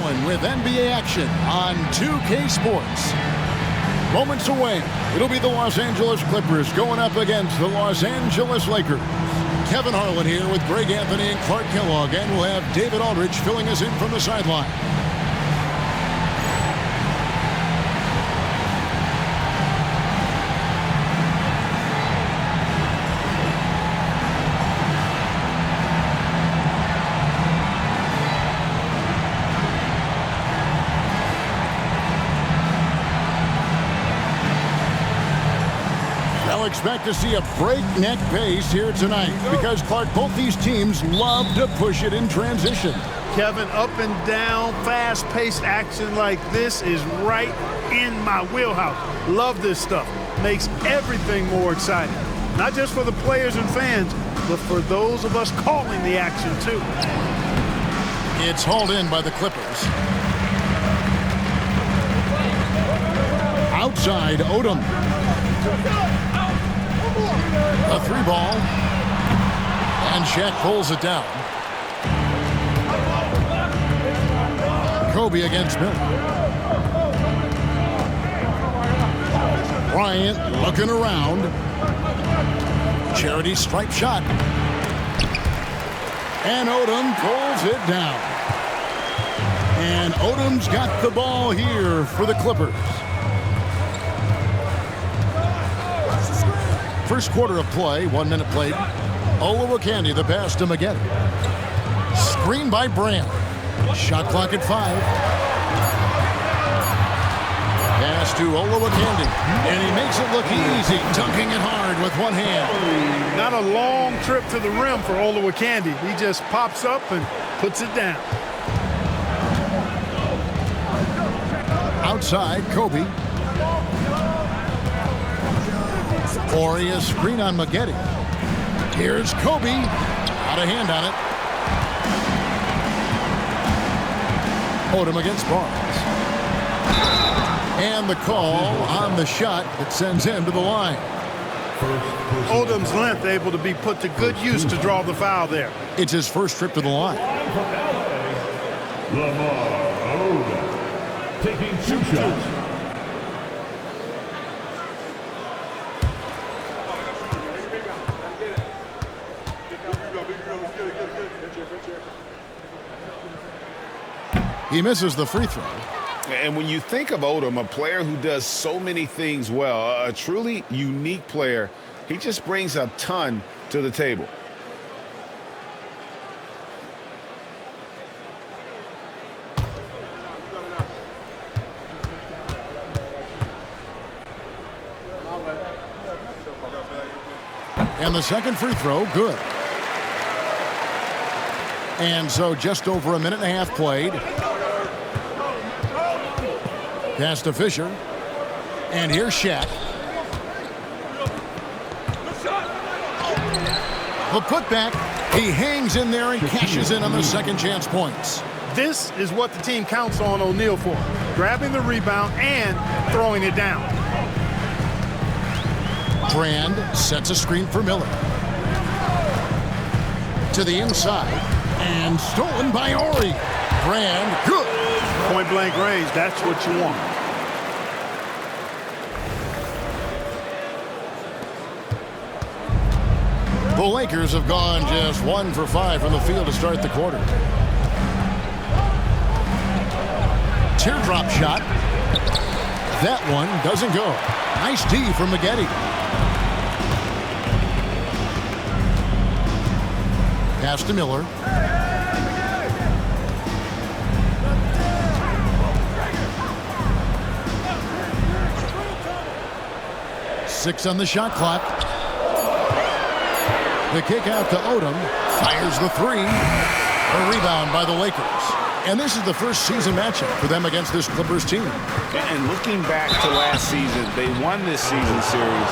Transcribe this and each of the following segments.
Harlan with NBA action on 2K Sports. Moments away, it'll be the Los Angeles Clippers going up against the Los Angeles Lakers. Kevin Harlan here with Greg Anthony and Clark Kellogg, and we'll have David Aldridge filling us in from the sideline. Expect to see a breakneck pace here tonight because, Clark, both these teams love to push it in transition. Kevin, up and down, fast-paced action like this is right in my wheelhouse. Love this stuff. Makes everything more exciting. Not just for the players and fans, but for those of us calling the action, too. It's hauled in by the Clippers. Outside, Odom. A three ball, and Shaq pulls it down. Kobe against Miller. Bryant looking around. Charity stripe shot. And Odom pulls it down. And Odom's got the ball here for the Clippers. First quarter of play, 1 minute played. Olowokandi, the pass to Maggette. Screen by Brand. Shot clock at 5. Pass to Olowokandi, and he makes it look easy, dunking it hard with one hand. Not a long trip to the rim for Olowokandi. He just pops up and puts it down. Outside, Kobe. Ori, screen on Maggette. Here's Kobe. Out of hand on it. Odom against Barnes. And the call on the shot that sends him to the line. Odom's length able to be put to good use to draw the foul there. It's his first trip to the line. Lamar Odom taking 2 shots. He misses the free throw. And when you think of Odom, a player who does so many things well, a truly unique player, he just brings a ton to the table. And the second free throw, good. And so just over a minute and a half played. Pass to Fisher. And here's Shaq. The putback. He hangs in there and cashes in on the second chance points. This is what the team counts on O'Neal for. Grabbing the rebound and throwing it down. Brand sets a screen for Miller. To the inside. And stolen by Ori. Brand, good. Point blank range, that's what you want. The Lakers have gone just 1 for 5 from the field to start the quarter. Teardrop shot. That one doesn't go. Nice D from Maggette. Pass to Miller. Six on the shot clock. The kick out to Odom. Fires the three. A rebound by the Lakers. And this is the first season matchup for them against this Clippers team. And looking back to last season, they won this season series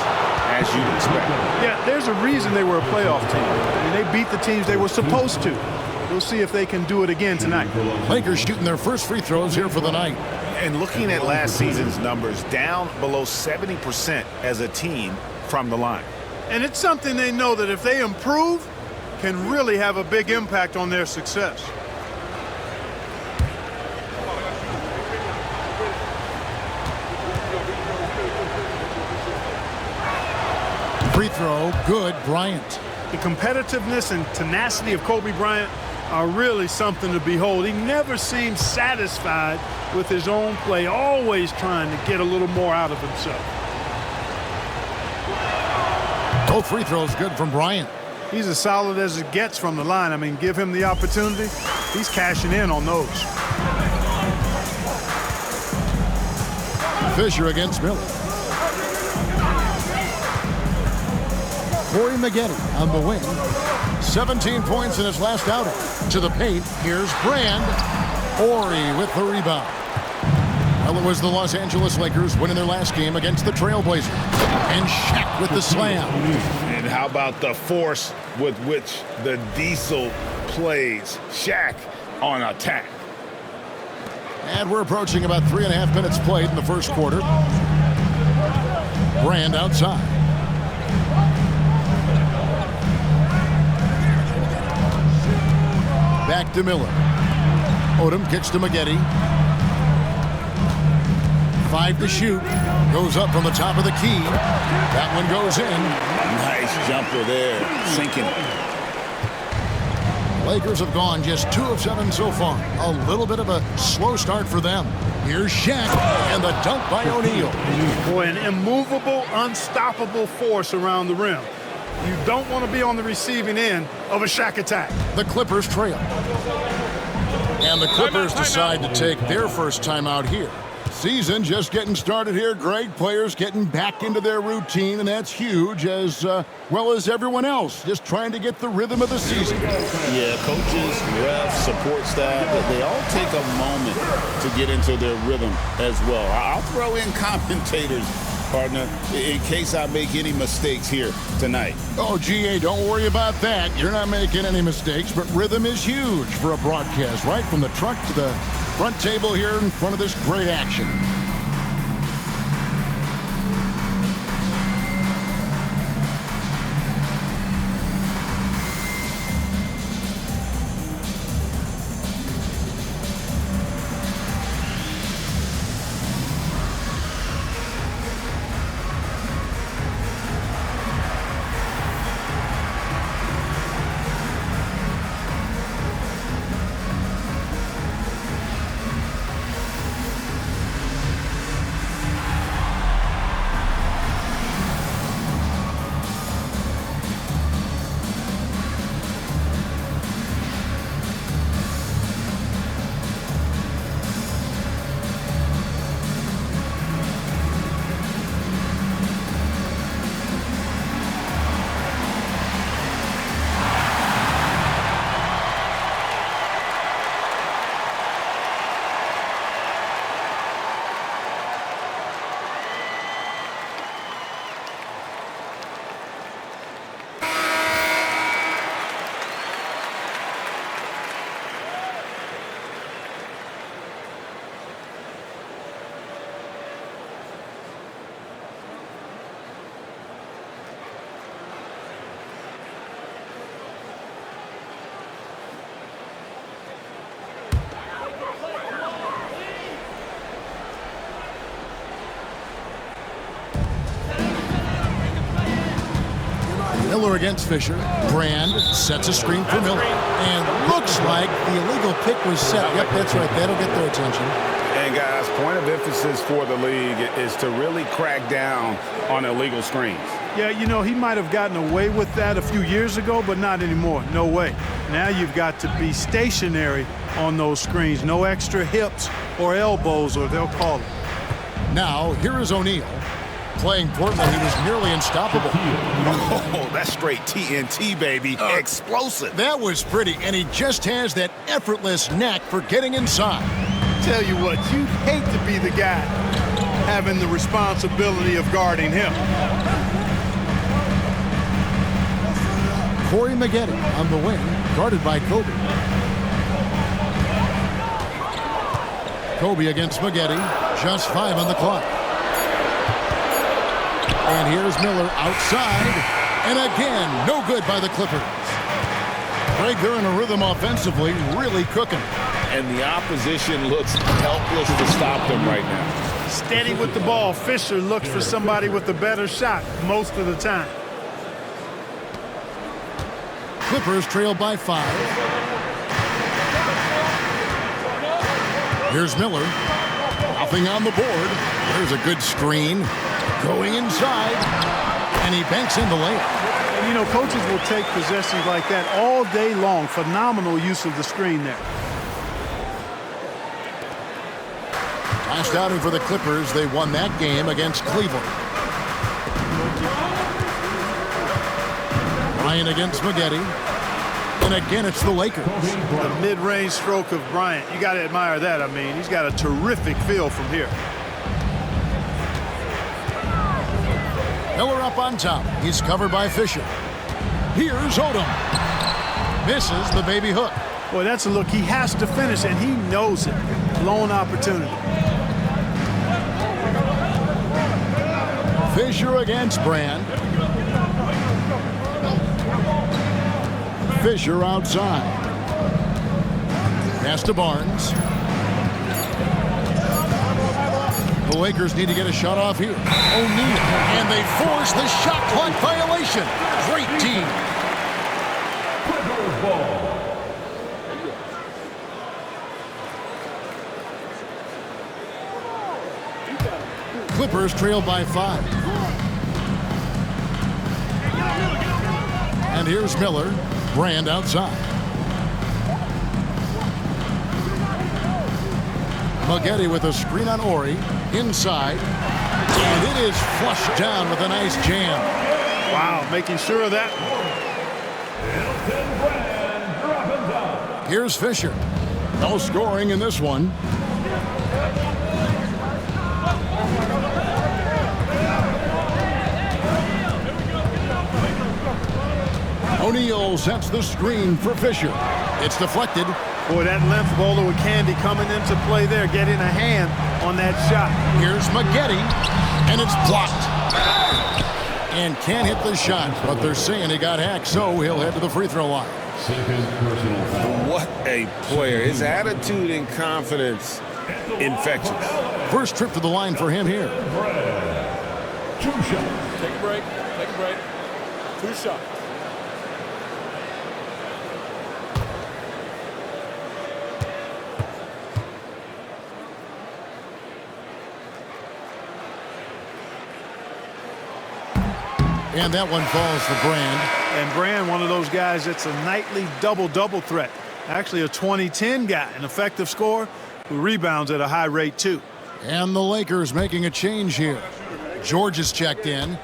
as you'd expect. Yeah, there's a reason they were a playoff team. I mean, they beat the teams they were supposed to. We'll see if they can do it again tonight. Lakers shooting their first free throws here for the night. And looking at last season's numbers, down below 70% as a team from the line. And it's something they know that if they improve, can really have a big impact on their success. throw, good. Bryant. The competitiveness and tenacity of Kobe Bryant are really something to behold. He never seems satisfied with his own play, always trying to get a little more out of himself. Both free throws good from Bryant. He's as solid as it gets from the line. I mean, give him the opportunity, he's cashing in on those. Fisher against Miller. Corey Maggette on the wing. 17 points in his last outing. To the paint, here's Brand. Horry with the rebound. Well, it was the Los Angeles Lakers winning their last game against the Trailblazers. And Shaq with the slam. And how about the force with which the Diesel plays? Shaq on attack. And we're approaching about 3.5 minutes played in the first quarter. Brand outside. Back to Miller. Odom kicks to Maggette. 5 to shoot. Goes up from the top of the key. That one goes in. Nice jumper there. Sinking. Lakers have gone just 2 of 7 so far. A little bit of a slow start for them. Here's Shaq and the dunk by O'Neal. Boy, an immovable, unstoppable force around the rim. You don't want to be on the receiving end of a Shaq attack. The Clippers trail. And the Clippers decide to take their first time out here. Season just getting started here, Greg. Players getting back into their routine, and that's huge, as well as everyone else, just trying to get the rhythm of the season. Yeah, coaches, refs, support staff, they all take a moment to get into their rhythm as well. I'll throw in commentators, partner, in case I make any mistakes here tonight. Oh, GA, don't worry about that. You're not making any mistakes, but rhythm is huge for a broadcast, right from the truck to the front table here in front of this great action. Miller against Fisher. Brand sets a screen for Miller. And looks like the illegal pick was set. Yep, that's right. That'll get their attention. And guys, point of emphasis for the league is to really crack down on illegal screens. Yeah, you know, he might have gotten away with that a few years ago, but not anymore. No way. Now you've got to be stationary on those screens. No extra hips or elbows, or they'll call it. Now, here is O'Neal. Playing Portland, he was nearly unstoppable. Oh, that's straight TNT, baby. Explosive. That was pretty, and he just has that effortless knack for getting inside. Tell you what, you'd hate to be the guy having the responsibility of guarding him. Corey Maggette on the wing, guarded by Kobe. Kobe against Maggette, just 5 on the clock. And here's Miller outside, and again, no good by the Clippers. Greg, they're in a rhythm offensively, really cooking. And the opposition looks helpless to stop them right now. Steady with the ball. Fisher looks for somebody with a better shot most of the time. Clippers trail by 5. Here's Miller. Nothing on the board. There's a good screen. Going inside. And he banks in the layup. And, you know, coaches will take possessions like that all day long. Phenomenal use of the screen there. Last outing for the Clippers, they won that game against Cleveland. Bryant against Maggette. And again, it's the Lakers. The mid-range stroke of Bryant. You got to admire that. I mean, he's got a terrific feel from here. Miller up on top. He's covered by Fisher. Here's Odom. Misses the baby hook. Boy, that's a look he has to finish, and he knows it. Blown opportunity. Fisher against Brand. Fisher outside. Pass to Barnes. The Lakers need to get a shot off here. O'Neal. And they force the shot clock violation. Great team. Clippers ball. Clippers trail by 5. And here's Miller. Brand outside. Maggette with a screen on Ori. Inside. And it is flushed down with a nice jam. Wow, making sure of that. Here's Fisher. No scoring in this one. O'Neal sets the screen for Fisher. It's deflected. Boy, that length of Olowokandi coming into play there, getting a hand on that shot. Here's Maggette, and it's blocked. And can't hit the shot, but they're saying he got hacked, so he'll head to the free throw line. Second personal foul. What a player. His attitude and confidence infectious. First trip to the line for him here. 2 shots. Take a break. Take a break. 2 shots. And that one falls for Brand. And Brand, one of those guys that's a nightly double-double threat. Actually a 20-10 guy, an effective scorer who rebounds at a high rate too. And the Lakers making a change here. George is checked in.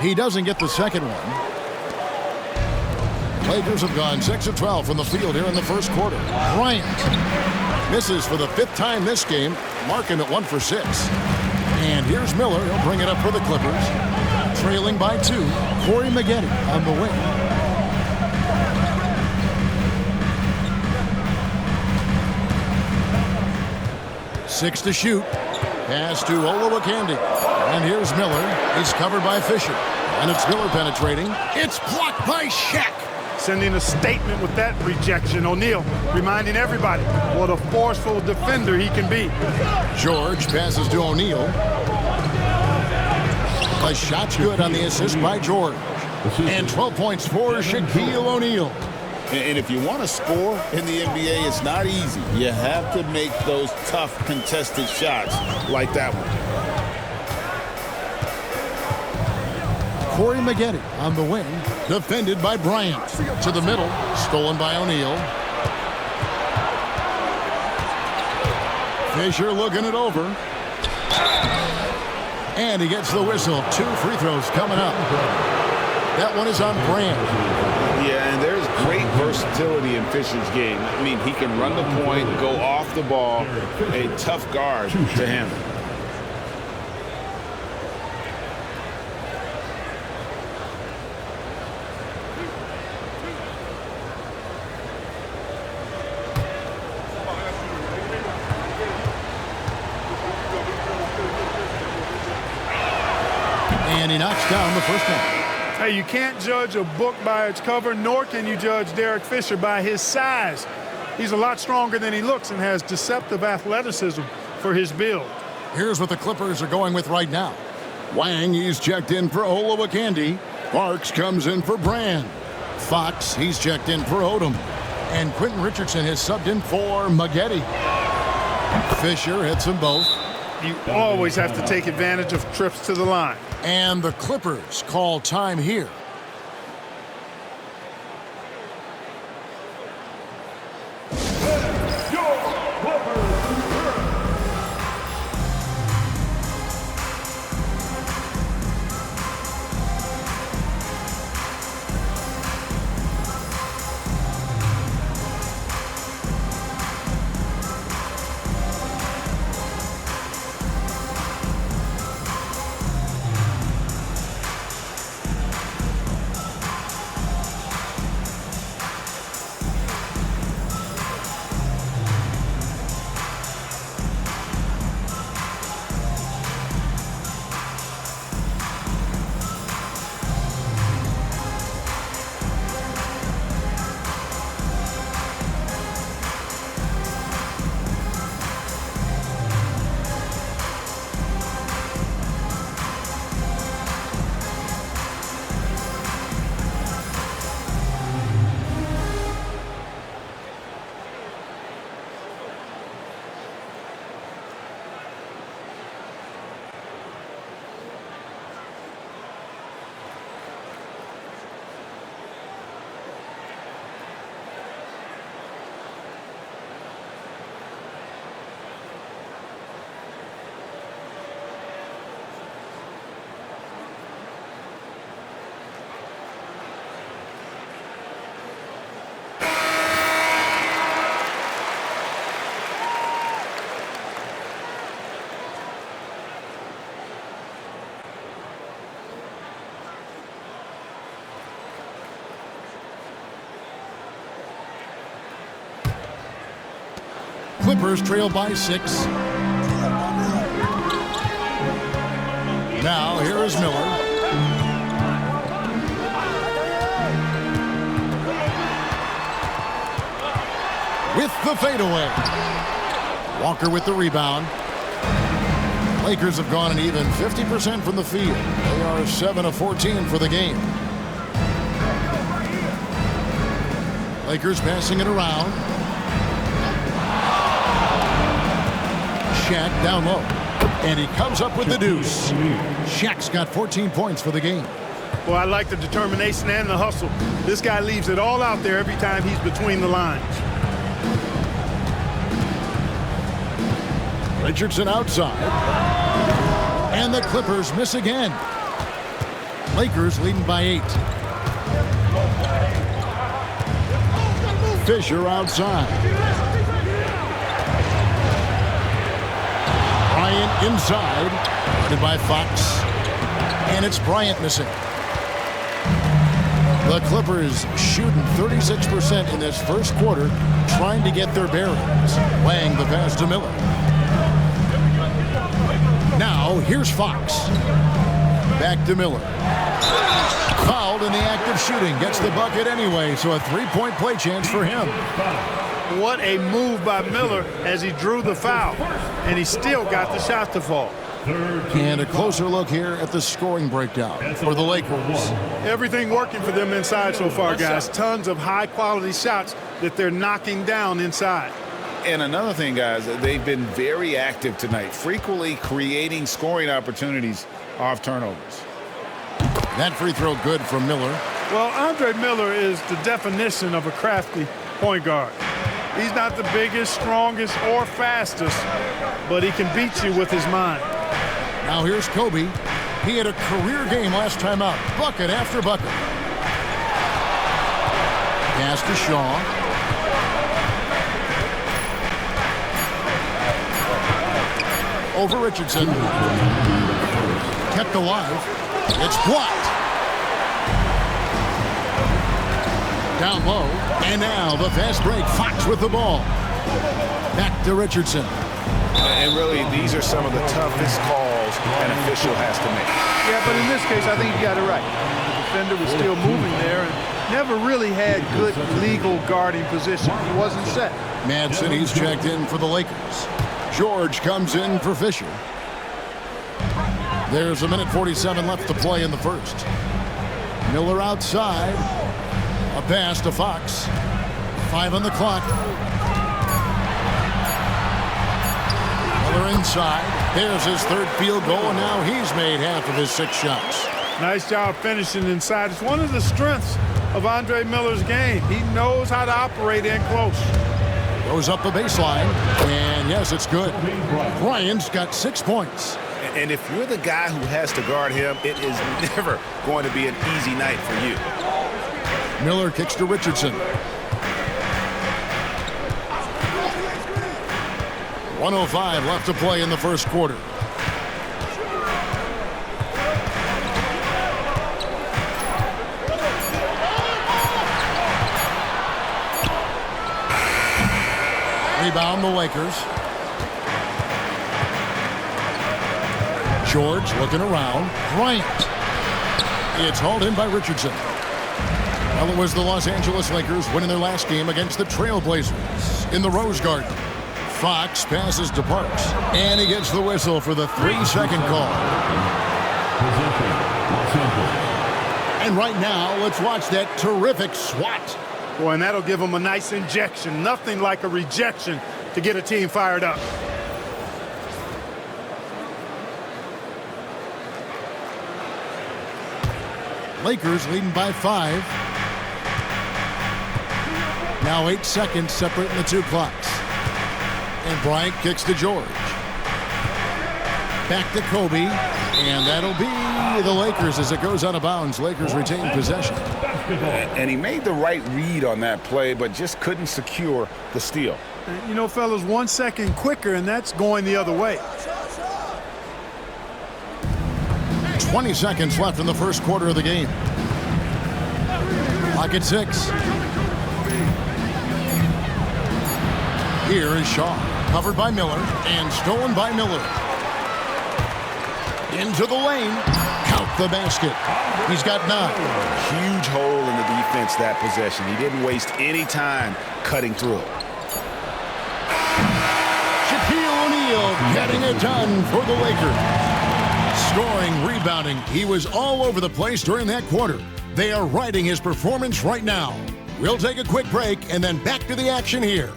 He doesn't get the second one. Lakers have gone 6 of 12 from the field here in the first quarter. Bryant misses for the 5th time this game, marking it 1 for 6. And here's Miller. He'll bring it up for the Clippers. Trailing by 2. Corey Maggette on the wing. Six to shoot. Pass to Olowokandi. And here's Miller. He's covered by Fisher. And it's Miller penetrating. It's blocked by Shaq. Sending a statement with that rejection. O'Neal reminding everybody what a forceful defender he can be. George passes to O'Neal. The shot's good on the assist by George. And 12 points for Shaquille O'Neal. And if you want to score in the NBA, it's not easy. You have to make those tough contested shots like that one. Corey Maggette on the wing, defended by Bryant. To the middle, stolen by O'Neal. Fisher looking it over. And he gets the whistle. 2 free throws coming up. That one is on Brand. Yeah, and there's great versatility in Fisher's game. I mean, he can run the point, go off the ball, a tough guard to handle. And he knocks down the first one. Hey, you can't judge a book by its cover, nor can you judge Derek Fisher by his size. He's a lot stronger than he looks and has deceptive athleticism for his build. Here's what the Clippers are going with right now. Wang, he's checked in for Olowokandi. Parks comes in for Brand. Fox, he's checked in for Odom. And Quentin Richardson has subbed in for Maggette. Fisher hits them both. You always have to take advantage of trips to the line. And the Clippers call time here. Clippers trail by 6. Now here is Miller. With the fadeaway. Walker with the rebound. Lakers have gone an even 50% from the field. They are 7 of 14 for the game. Lakers passing it around. Shaq down low. And he comes up with the deuce. Shaq's got 14 points for the game. Well, I like the determination and the hustle. This guy leaves it all out there every time he's between the lines. Richardson outside. And the Clippers miss again. Lakers leading by 8. Fisher outside. Bryant inside, guarded by Fox, and it's Bryant missing. The Clippers shooting 36% in this first quarter, trying to get their bearings. Wang the pass to Miller. Now here's Fox. Back to Miller. Fouled in the act of shooting, gets the bucket anyway, so a 3-point play chance for him. What a move by Miller as he drew the foul, and he still got the shot to fall. And a closer look here at the scoring breakdown for the Lakers. Everything working for them inside so far, guys. Tons of high-quality shots that they're knocking down inside. And another thing, guys, they've been very active tonight, frequently creating scoring opportunities off turnovers. That free throw good from Miller. Well, Andre Miller is the definition of a crafty point guard. He's not the biggest, strongest, or fastest, but he can beat you with his mind. Now here's Kobe. He had a career game last time out. Bucket after bucket. Pass to Shaw. Over Richardson. Kept alive. It's blocked. Down low. And now the fast break. Fox with the ball. Back to Richardson. And really, these are some of the toughest calls an official has to make. Yeah, but in this case, I think you got it right. The defender was still moving there and never really had good legal guarding position. He wasn't set. Madsen, he's checked in for the Lakers. George comes in for Fisher. There's a minute 47 left to play in the first. Miller outside. A pass to Fox. 5 on the clock. Miller inside. There's his third field goal, and now he's made half of his 6 shots. Nice job finishing inside. It's one of the strengths of Andre Miller's game. He knows how to operate in close. Goes up the baseline, and yes, it's good. Bryant's got 6 points. And if you're the guy who has to guard him, it is never going to be an easy night for you. Miller kicks to Richardson. 1:05 left to play in the first quarter. Rebound the Lakers. George looking around. Bryant. It's hauled in by Richardson. Well, it was the Los Angeles Lakers winning their last game against the Trailblazers in the Rose Garden. Fox passes to Parks, and he gets the whistle for the 3-second call. And right now, let's watch that terrific swat. Boy, and that'll give them a nice injection. Nothing like a rejection to get a team fired up. Lakers leading by 5. Now 8 seconds separating the 2 clocks. And Bryant kicks to George. Back to Kobe. And that'll be the Lakers as it goes out of bounds. Lakers retain possession. And he made the right read on that play, but just couldn't secure the steal. You know, fellas, 1 second quicker, and that's going the other way. 20 seconds left in the first quarter of the game. Clock at 6. Here is Shaw. Covered by Miller and stolen by Miller. Into the lane. Count the basket. He's got 9. Huge hole in the defense that possession. He didn't waste any time cutting through it. Shaquille O'Neal getting it done for the Lakers. Scoring, rebounding. He was all over the place during that quarter. They are riding his performance right now. We'll take a quick break and then back to the action here.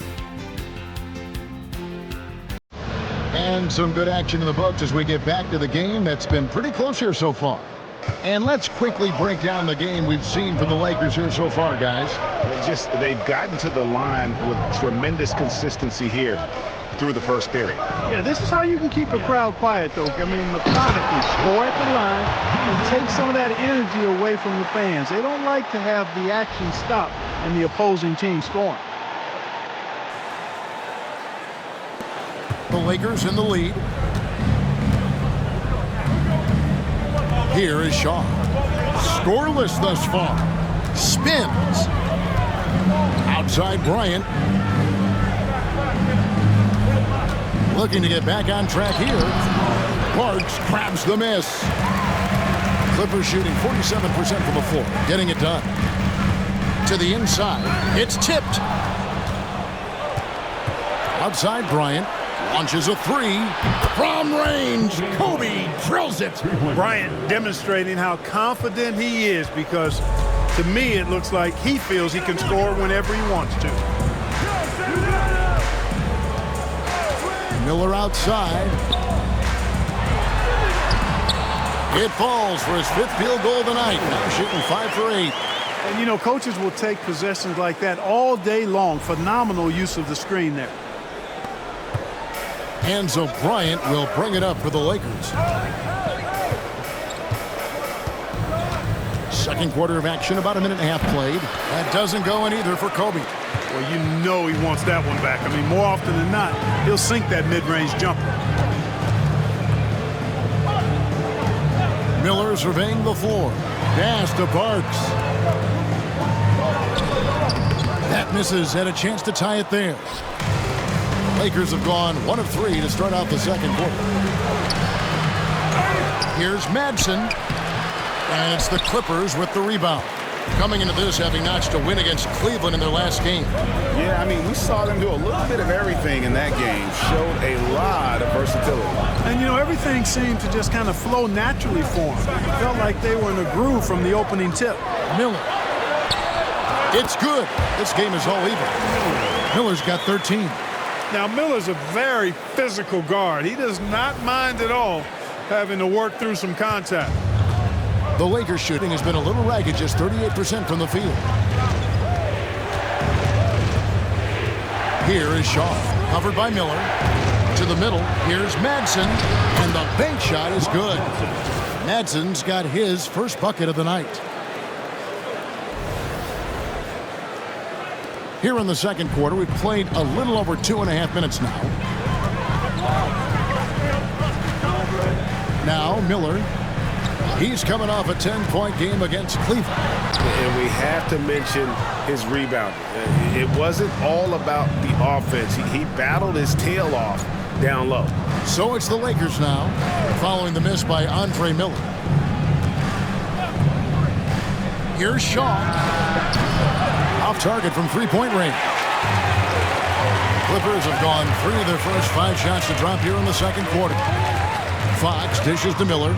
And some good action in the books as we get back to the game that's been pretty close here so far. And let's quickly break down the game we've seen from the Lakers here so far, guys. They've gotten to the line with tremendous consistency here through the first period. Yeah, this is how you can keep a crowd quiet, though. I mean, methodically score at the line and take some of that energy away from the fans. They don't like to have the action stop and the opposing team scoring. The Lakers in the lead. Here is Shaw. Scoreless thus far. Spins. Outside Bryant. Looking to get back on track here. Parks grabs the miss. Clippers shooting 47% from the floor. Getting it done. To the inside. It's tipped. Outside Bryant. Launches a 3 from range. Kobe drills it. Bryant demonstrating how confident he is, because to me it looks like he feels he can score whenever he wants to. Miller outside. It falls for his 5th field goal of the night. Now shooting 5 for 8. And you know, coaches will take possessions like that all day long. Phenomenal use of the screen there. And so Bryant will bring it up for the Lakers. Second quarter of action, about a minute and a half played. That doesn't go in either for Kobe. Well, you know he wants that one back. I mean, more often than not, he'll sink that mid-range jumper. Miller surveying the floor. Pass to Parks. That misses. Had a chance to tie it there. Lakers have gone 1 of 3 to start out the second quarter. Here's Madsen. And it's the Clippers with the rebound. coming into this having notched a win against Cleveland in their last game. Yeah, I mean, we saw them do a little bit of everything in that game. Showed a lot of versatility. And, you know, everything seemed to just kind of flow naturally for them. It felt like they were in a groove from the opening tip. Miller. It's good. This game is all even. Miller's got 13. Now, Miller's a very physical guard. He does not mind at all having to work through some contact. The Lakers shooting has been a little ragged, just 38% from the field. Here is Shaw, covered by Miller. To the middle, here's Madsen, and the bank shot is good. Madsen's got his first bucket of the night. Here in the second quarter, we've played a little over 2.5 minutes now. Now Miller, he's coming off a 10-point game against Cleveland. And we have to mention his rebound. It wasn't all about the offense. He battled his tail off down low. So it's the Lakers now, following the miss by Andre Miller. Here's Shaw. Off target from three-point range. Clippers have gone 3 of their first 5 shots to drop here in the second quarter. Fox dishes to Miller.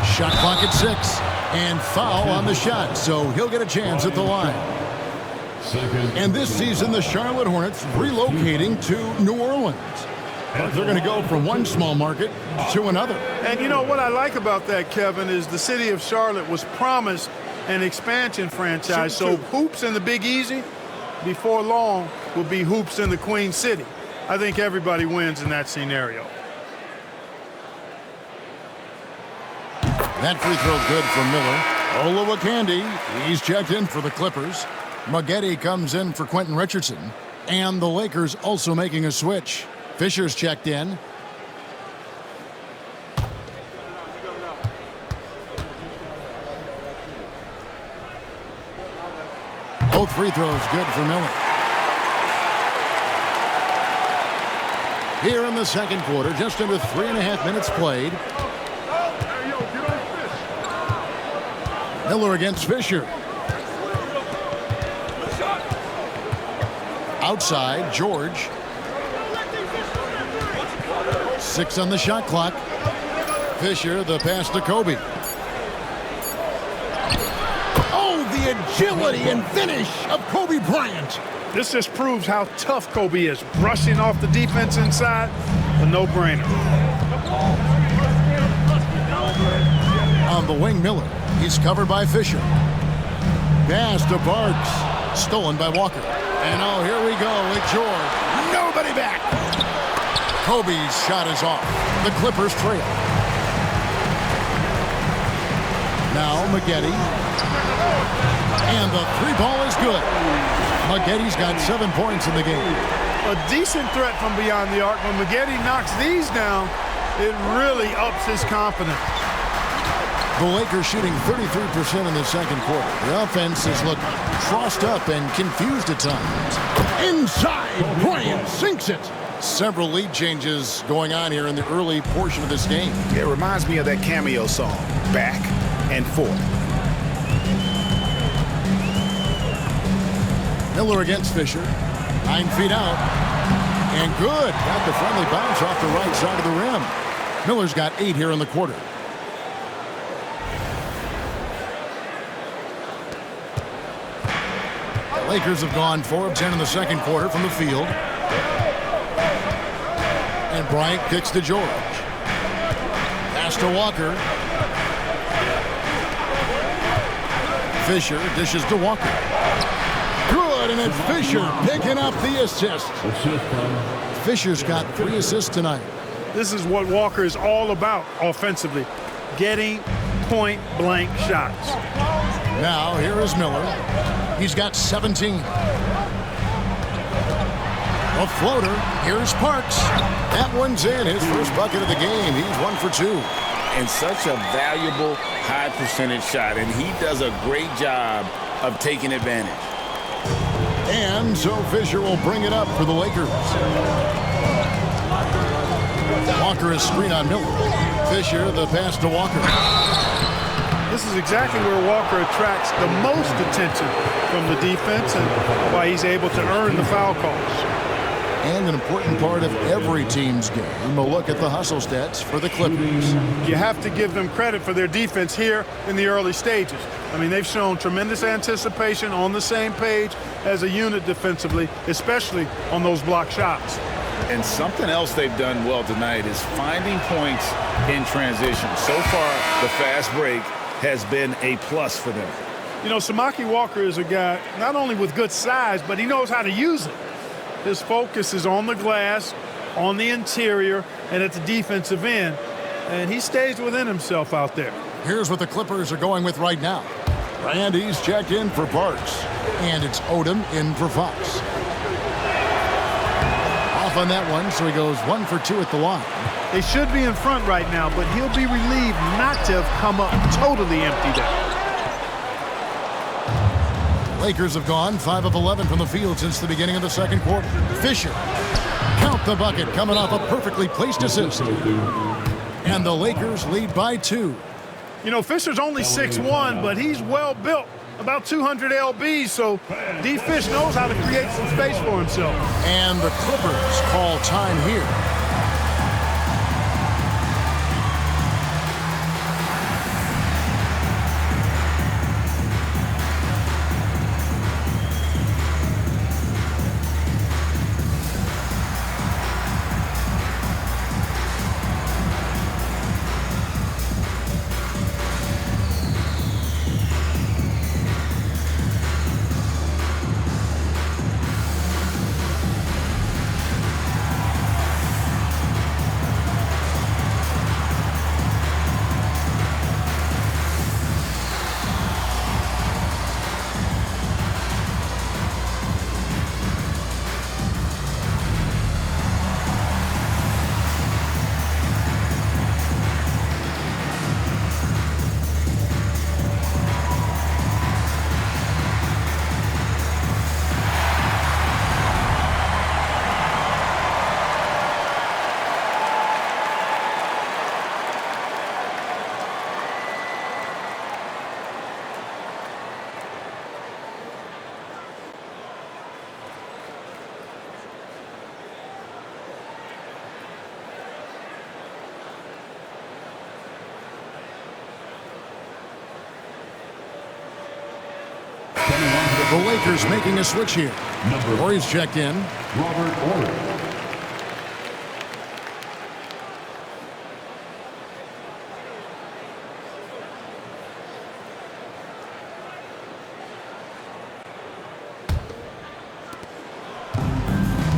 Shot clock at 6. And foul on the shot, so he'll get a chance at the line. And this season, the Charlotte Hornets relocating to New Orleans. But they're going to go from one small market to another. And you know what I like about that, Kevin, is the city of Charlotte was promised an expansion franchise. So hoops in the Big Easy, before long, will be hoops in the Queen City. I think everybody wins in that scenario. That free throw good from Miller. Olowokandi, he's checked in for the Clippers. Maggette comes in for Quentin Richardson. And the Lakers also making a switch. Fisher's checked in. Both free throws good for Miller. Here in the second quarter, just under 3.5 minutes played. Miller against Fisher. Outside, George. 6 on the shot clock. Fisher, the pass to Kobe. Oh, the agility and finish of Kobe Bryant. This just proves how tough Kobe is. Brushing off the defense inside, a no-brainer. On the wing, Miller. He's covered by Fisher. Pass to Barks. Stolen by Walker. And oh, here we go with George. Nobody back. Kobe's shot is off. The Clippers trail. Now Maggette. And the 3 ball is good. Maggette's got 7 points in the game. A decent threat from beyond the arc. When Maggette knocks these down, it really ups his confidence. The Lakers shooting 33% in the second quarter. The offense has looked crossed up and confused at times. Inside, Bryant sinks it. Several lead changes going on here in the early portion of this game. It reminds me of that Cameo song, Back and Forth. Miller against Fisher. 9 feet out. And good. Got the friendly bounce off the right side of the rim. Miller's got 8 here in the quarter. The Lakers have gone 4 of 10 in the second quarter from the field. And Bryant kicks to George. Pass to Walker. Fisher dishes to Walker. Good, and it's Fisher picking up the assist. Fisher's got 3 assists tonight. This is what Walker is all about offensively, getting point-blank shots. Now, here is Miller. He's got 17. A floater. Here's Parks. That one's in. His first bucket of the game. He's 1 for 2. And such a valuable high-percentage shot, and he does a great job of taking advantage. And so Fisher will bring it up for the Lakers. Walker Walker is screen on Miller. Fisher, the pass to Walker. This is exactly where Walker attracts the most attention from the defense and why he's able to earn the foul calls. And an important part of every team's game, a look at the hustle stats for the Clippers. You have to give them credit for their defense here in the early stages. I mean, they've shown tremendous anticipation, on the same page as a unit defensively, especially on those block shots. And something else they've done well tonight is finding points in transition. So far, the fast break has been a plus for them. You know, Samaki Walker is a guy not only with good size, but he knows how to use it. His focus is on the glass, on the interior, and at the defensive end, and he stays within himself out there. Here's what the Clippers are going with right now. Randy's checked in for Parks, and it's Odom in for Fox. Off on that one, so he goes 1 for 2 at the line. They should be in front right now, but he'll be relieved not to have come up totally empty there. Lakers have gone 5 of 11 from the field since the beginning of the second quarter. Fisher, count the bucket, coming off a perfectly placed assist. And the Lakers lead by 2. You know, Fisher's only 6'1", but he's well built, about 200 lbs, so D. Fish knows how to create some space for himself. And the Clippers call time here. The Lakers making a switch here. Horry's checked in. Robert Horry.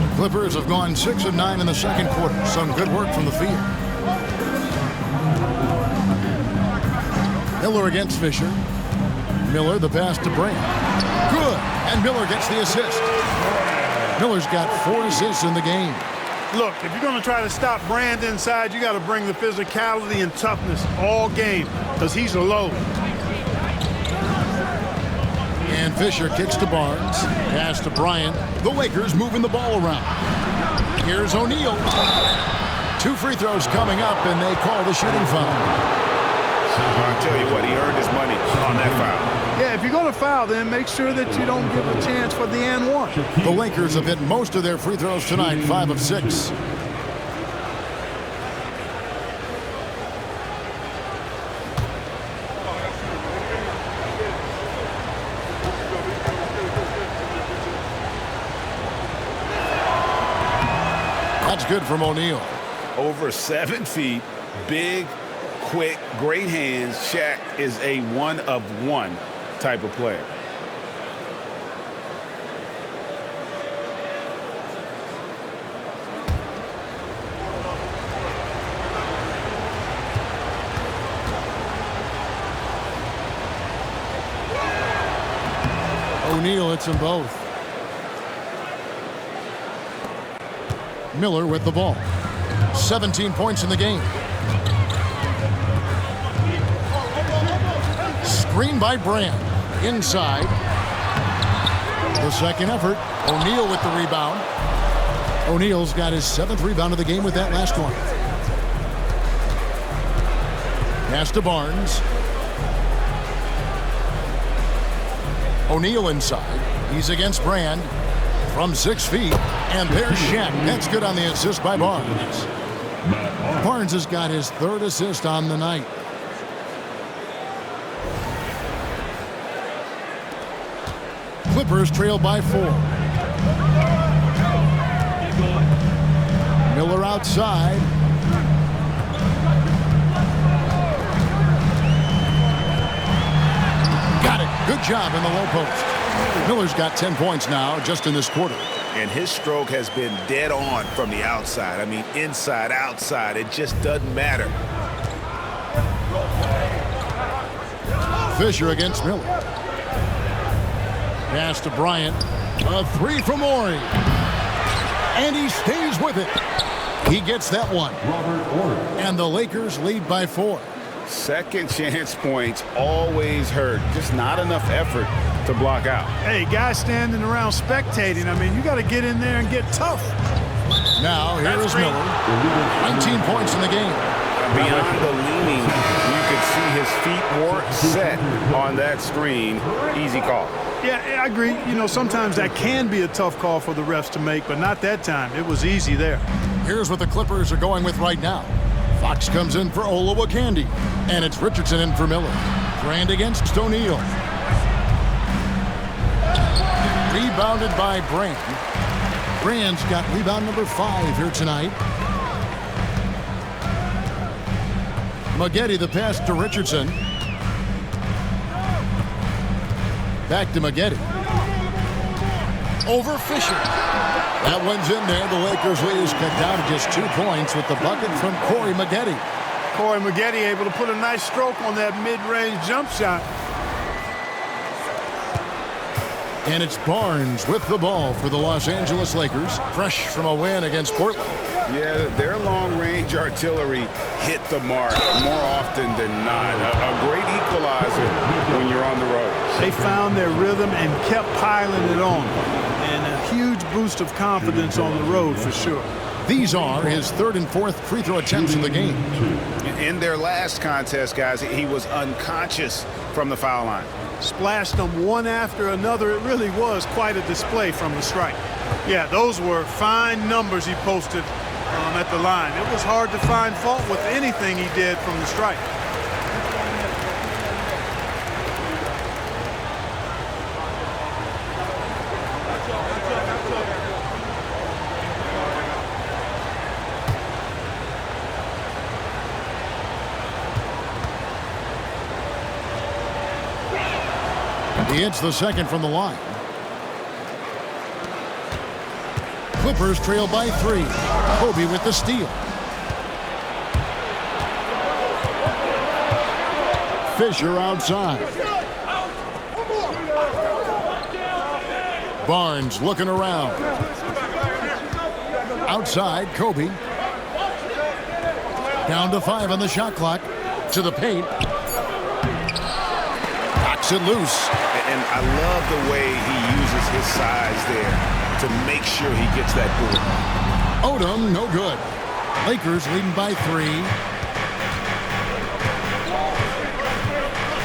The Clippers have gone 6 of 9 in the second quarter. Some good work from the field. Miller against Fisher. Miller, the pass to Brand. Good. And Miller gets the assist. Miller's got 4 assists in the game. Look, if you're going to try to stop Brand inside, you got to bring the physicality and toughness all game, because he's a load. And Fisher kicks to Barnes. Pass to Bryant. The Lakers moving the ball around. Here's O'Neal. 2 free throws coming up, and they call the shooting foul. I'll tell you what, he earned his money on that foul. Yeah, if you're going to foul, then make sure that you don't give a chance for the and one. The Lakers have hit most of their free throws tonight, 5 of 6. That's good from O'Neal. Over 7 feet, big, quick, great hands. Shaq is a one-of-one type of player. O'Neal hits them both. Miller with the ball. 17 points in the game. Screen by Brand. Inside. The second effort. O'Neal with the rebound. O'Neal's got his 7th rebound of the game with that last one. Pass to Barnes. O'Neal inside. He's against Brand from 6 feet. And there's Shaq. That's good on the assist by Barnes. Barnes has got his 3rd assist on the night. Clippers trail by 4. Miller outside. Got it. Good job in the low post. Miller's got 10 points now just in this quarter. And his stroke has been dead on from the outside. I mean, inside, outside, it just doesn't matter. Fisher against Miller. Pass to Bryant. A 3 from Ori. And he stays with it. He gets that one. And the Lakers lead by 4. Second chance points always hurt. Just not enough effort to block out. Hey, guys standing around spectating. I mean, you got to get in there and get tough. Now, here is Miller. 19 points in the game. Beyond the leaning, you could see his feet weren't set on that screen. Easy call. Yeah, I agree. You know, sometimes that can be a tough call for the refs to make, but not that time. It was easy there. Here's what the Clippers are going with right now. Fox comes in for Olowokandi, and it's Richardson in for Miller. Brand against O'Neal. Rebounded by Brand. Brand's got rebound number 5 here tonight. Maggette the pass to Richardson. Back to Maggette. Over Fisher. That one's in there. The Lakers lead is cut down to just 2 points with the bucket from Corey Maggette. Corey Maggette able to put a nice stroke on that mid-range jump shot. And it's Barnes with the ball for the Los Angeles Lakers, fresh from a win against Portland. Yeah, their long-range artillery hit the mark more often than not. A great equalizer when you're on the road. They found their rhythm and kept piling it on. And a huge boost of confidence on the road for sure. These are his 3rd and 4th free throw attempts in the game. In their last contest, guys, he was unconscious from the foul line. Splashed them one after another. It really was quite a display from the stripe. Yeah, those were fine numbers he posted at the line. It was hard to find fault with anything he did from the stripe. He hits the second from the line. Clippers trail by 3. Kobe with the steal. Fisher outside. Barnes looking around. Outside, Kobe. Down to 5 on the shot clock. To the paint. Knocks it loose. And I love the way he uses his size there to make sure he gets that board. Odom, no good. Lakers leading by 3.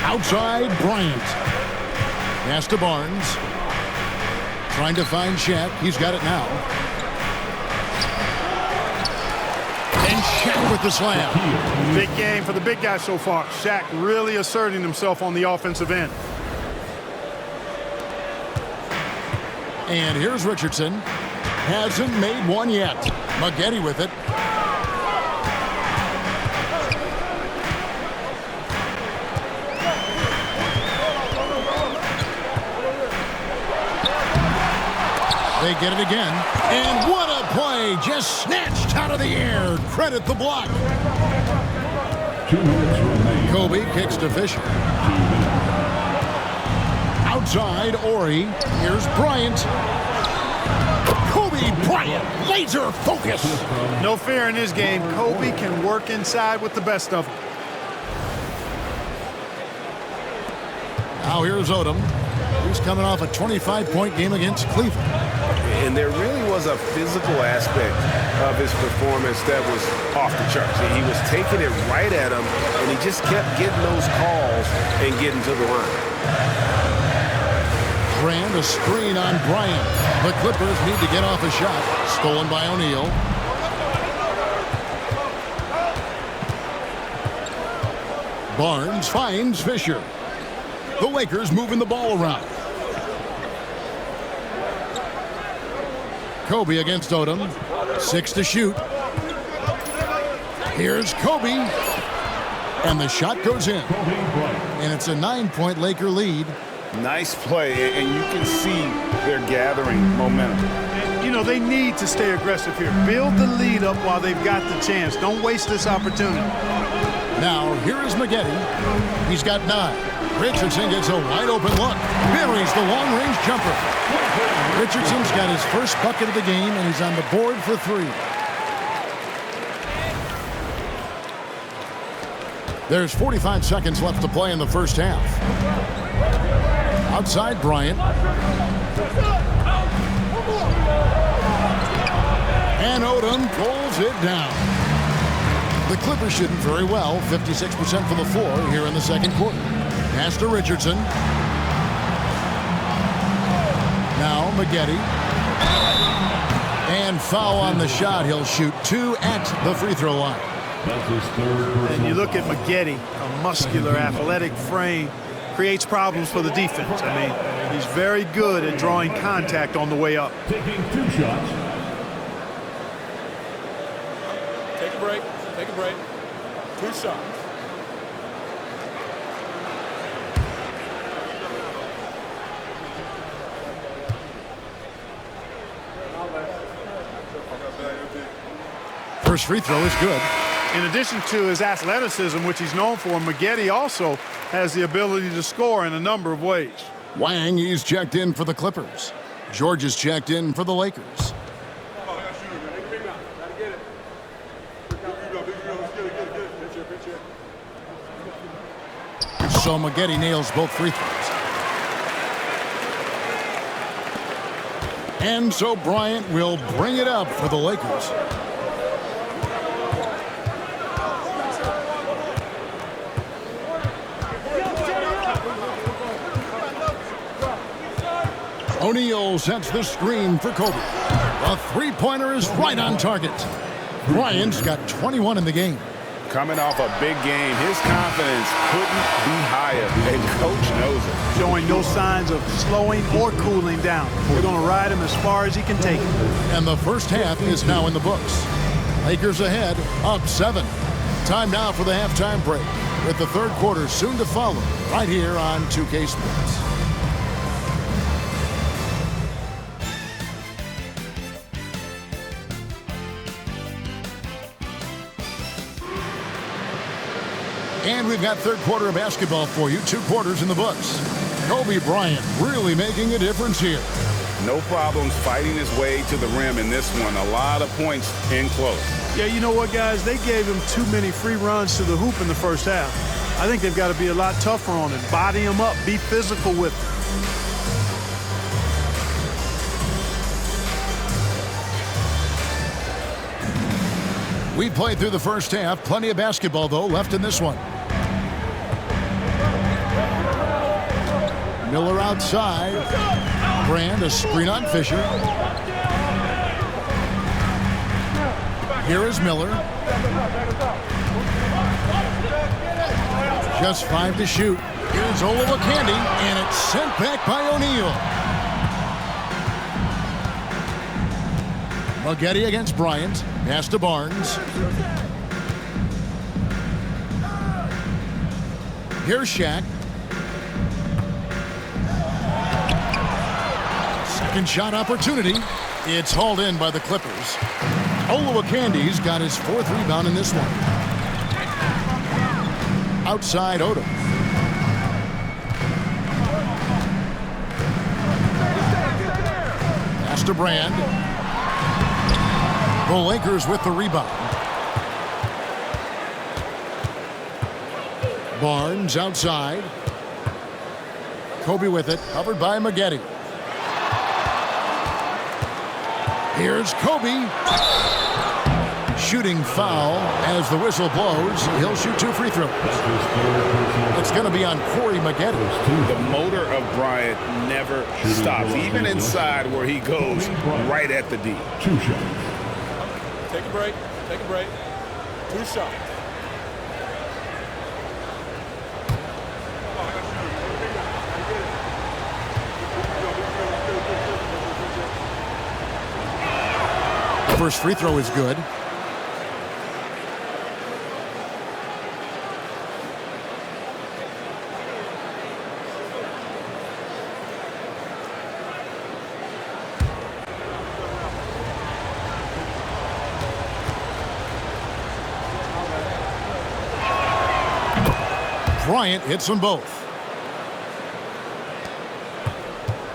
Outside, Bryant. Pass to Barnes. Trying to find Shaq. He's got it now. And Shaq with the slam. Big game for the big guy so far. Shaq really asserting himself on the offensive end. And here's Richardson. Hasn't made one yet. Maggette with it. They get it again. And what a play. Just snatched out of the air. Credit the block. 2 minutes remaining. Kobe kicks to Fisher. Outside, Ori. Here's Bryant. Kobe Bryant, laser focus. No fear in this game. Kobe can work inside with the best of them. Now here's Odom. He's coming off a 25-point game against Cleveland. And there really was a physical aspect of his performance that was off the charts. He was taking it right at him, and he just kept getting those calls and getting to the line. Brand, a screen on Bryant. The Clippers need to get off a shot. Stolen by O'Neal. Barnes finds Fisher. The Lakers moving the ball around. Kobe against Odom. 6 to shoot. Here's Kobe. And the shot goes in. And it's a 9-point Laker lead. Nice play, and you can see they're gathering momentum. You know, they need to stay aggressive here. Build the lead up while they've got the chance. Don't waste this opportunity. Now, here is Maggette. He's got 9. Richardson gets a wide-open look. Buries the long-range jumper. Richardson's got his first bucket of the game, and he's on the board for 3. There's 45 seconds left to play in the first half. Outside Bryant. And Odom pulls it down. The Clippers shooting very well, 56% from the floor here in the second quarter. Pass to Richardson. Now Maggette. And foul on the shot. He'll shoot 2 at the free throw line. That's his third. And you look at Maggette, a muscular, athletic frame, creates problems for the defense. I mean, he's very good at drawing contact on the way up. Taking 2 shots. Take a break. Take a break. 2 shots. First free throw is good. In addition to his athleticism, which he's known for, Maggette also has the ability to score in a number of ways. Wang, he's checked in for the Clippers. George is checked in for the Lakers. So Maggette nails both free throws. And so Bryant will bring it up for the Lakers. O'Neal sets the screen for Kobe. A three-pointer is right on target. Bryant's got 21 in the game. Coming off a big game, his confidence couldn't be higher, and coach knows it. Showing no signs of slowing or cooling down. They're going to ride him as far as he can take it. And the first half is now in the books. Lakers ahead, up 7. Time now for the halftime break, with the third quarter soon to follow, right here on 2K Sports. And we've got third quarter of basketball for you. 2 quarters in the books. Kobe Bryant really making a difference here. No problems fighting his way to the rim in this one. A lot of points in close. Yeah, you know what, guys? They gave him too many free runs to the hoop in the first half. I think they've got to be a lot tougher on him. Body him up. Be physical with him. We played through the first half. Plenty of basketball, though, left in this one. Miller outside. Brand, a screen on Fisher. Here is Miller. Just 5 to shoot. Here's Olowokandi, and it's sent back by O'Neal. Maggette against Bryant. Pass to Barnes. Here's Shaq. Second shot opportunity. It's hauled in by the Clippers. Olowokandi's got his 4th rebound in this one. Outside Odom. Pass to Brand. The Lakers with the rebound. Barnes outside. Kobe with it, covered by Maggette. Here's Kobe. shooting foul. As the whistle blows, he'll shoot 2 free throws. It's going to be on Corey Maggette. The motor of Bryant never stops, even inside where he goes right at the D. 2 shots. Take a break. Take a break. 2 shots. The first free throw is good. Bryant hits them both.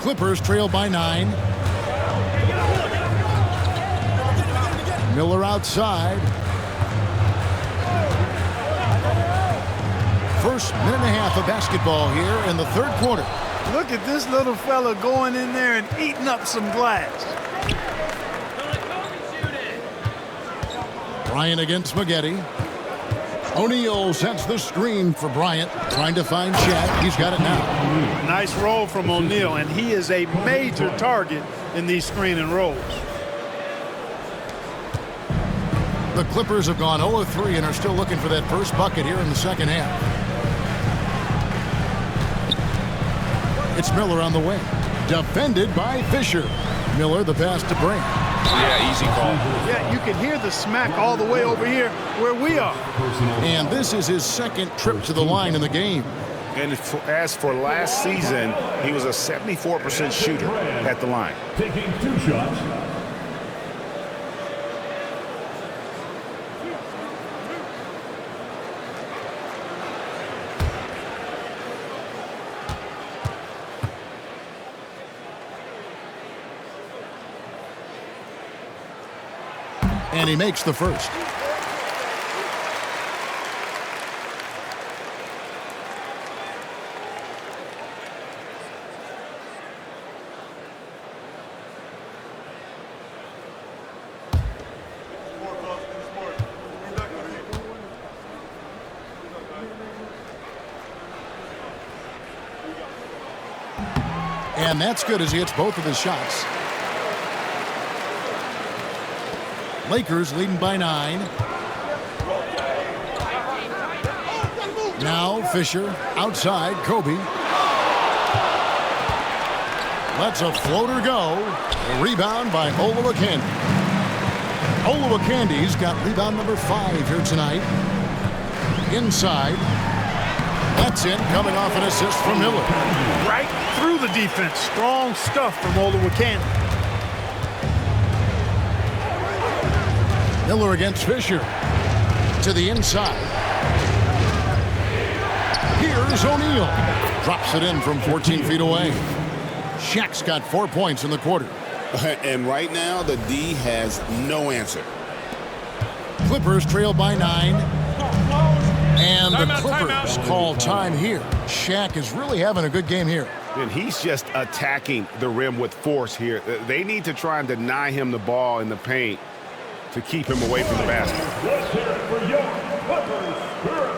Clippers trail by 9. Miller outside. First minute and a half of basketball here in the third quarter. Look at this little fella going in there and eating up some glass. Bryant against Maggette. O'Neal sets the screen for Bryant, trying to find Shaq. He's got it now. Nice roll from O'Neal, and he is a major target in these screen and rolls. The Clippers have gone 0-3 and are still looking for that first bucket here in the second half. It's Miller on the wing. Defended by Fisher. Miller the pass to Brand. Yeah, easy call. Yeah, you can hear the smack all the way over here where we are. And this is his second trip to the line in the game. And as for last season, he was a 74% shooter at the line. Taking 2 shots. And he makes the first. And that's good as he hits both of his shots. Lakers leading by 9. Now Fisher outside. Kobe lets a floater go. A rebound by Olowokandi. Olowokandi's got rebound number 5 here tonight. Inside. That's in, coming off an assist from Miller. Right through the defense. Strong stuff from Olowokandi. Miller against Fisher. To the inside. Here's O'Neal. Drops it in from 14 feet away. Shaq's got 4 points in the quarter. And right now, the D has no answer. Clippers trail by 9. And the Timeout, Clippers timeout. call time here. Shaq is really having a good game here. And he's just attacking the rim with force here. They need to try and deny him the ball in the paint to keep him away from the basket. Let's hear it for young Clippers Spirit.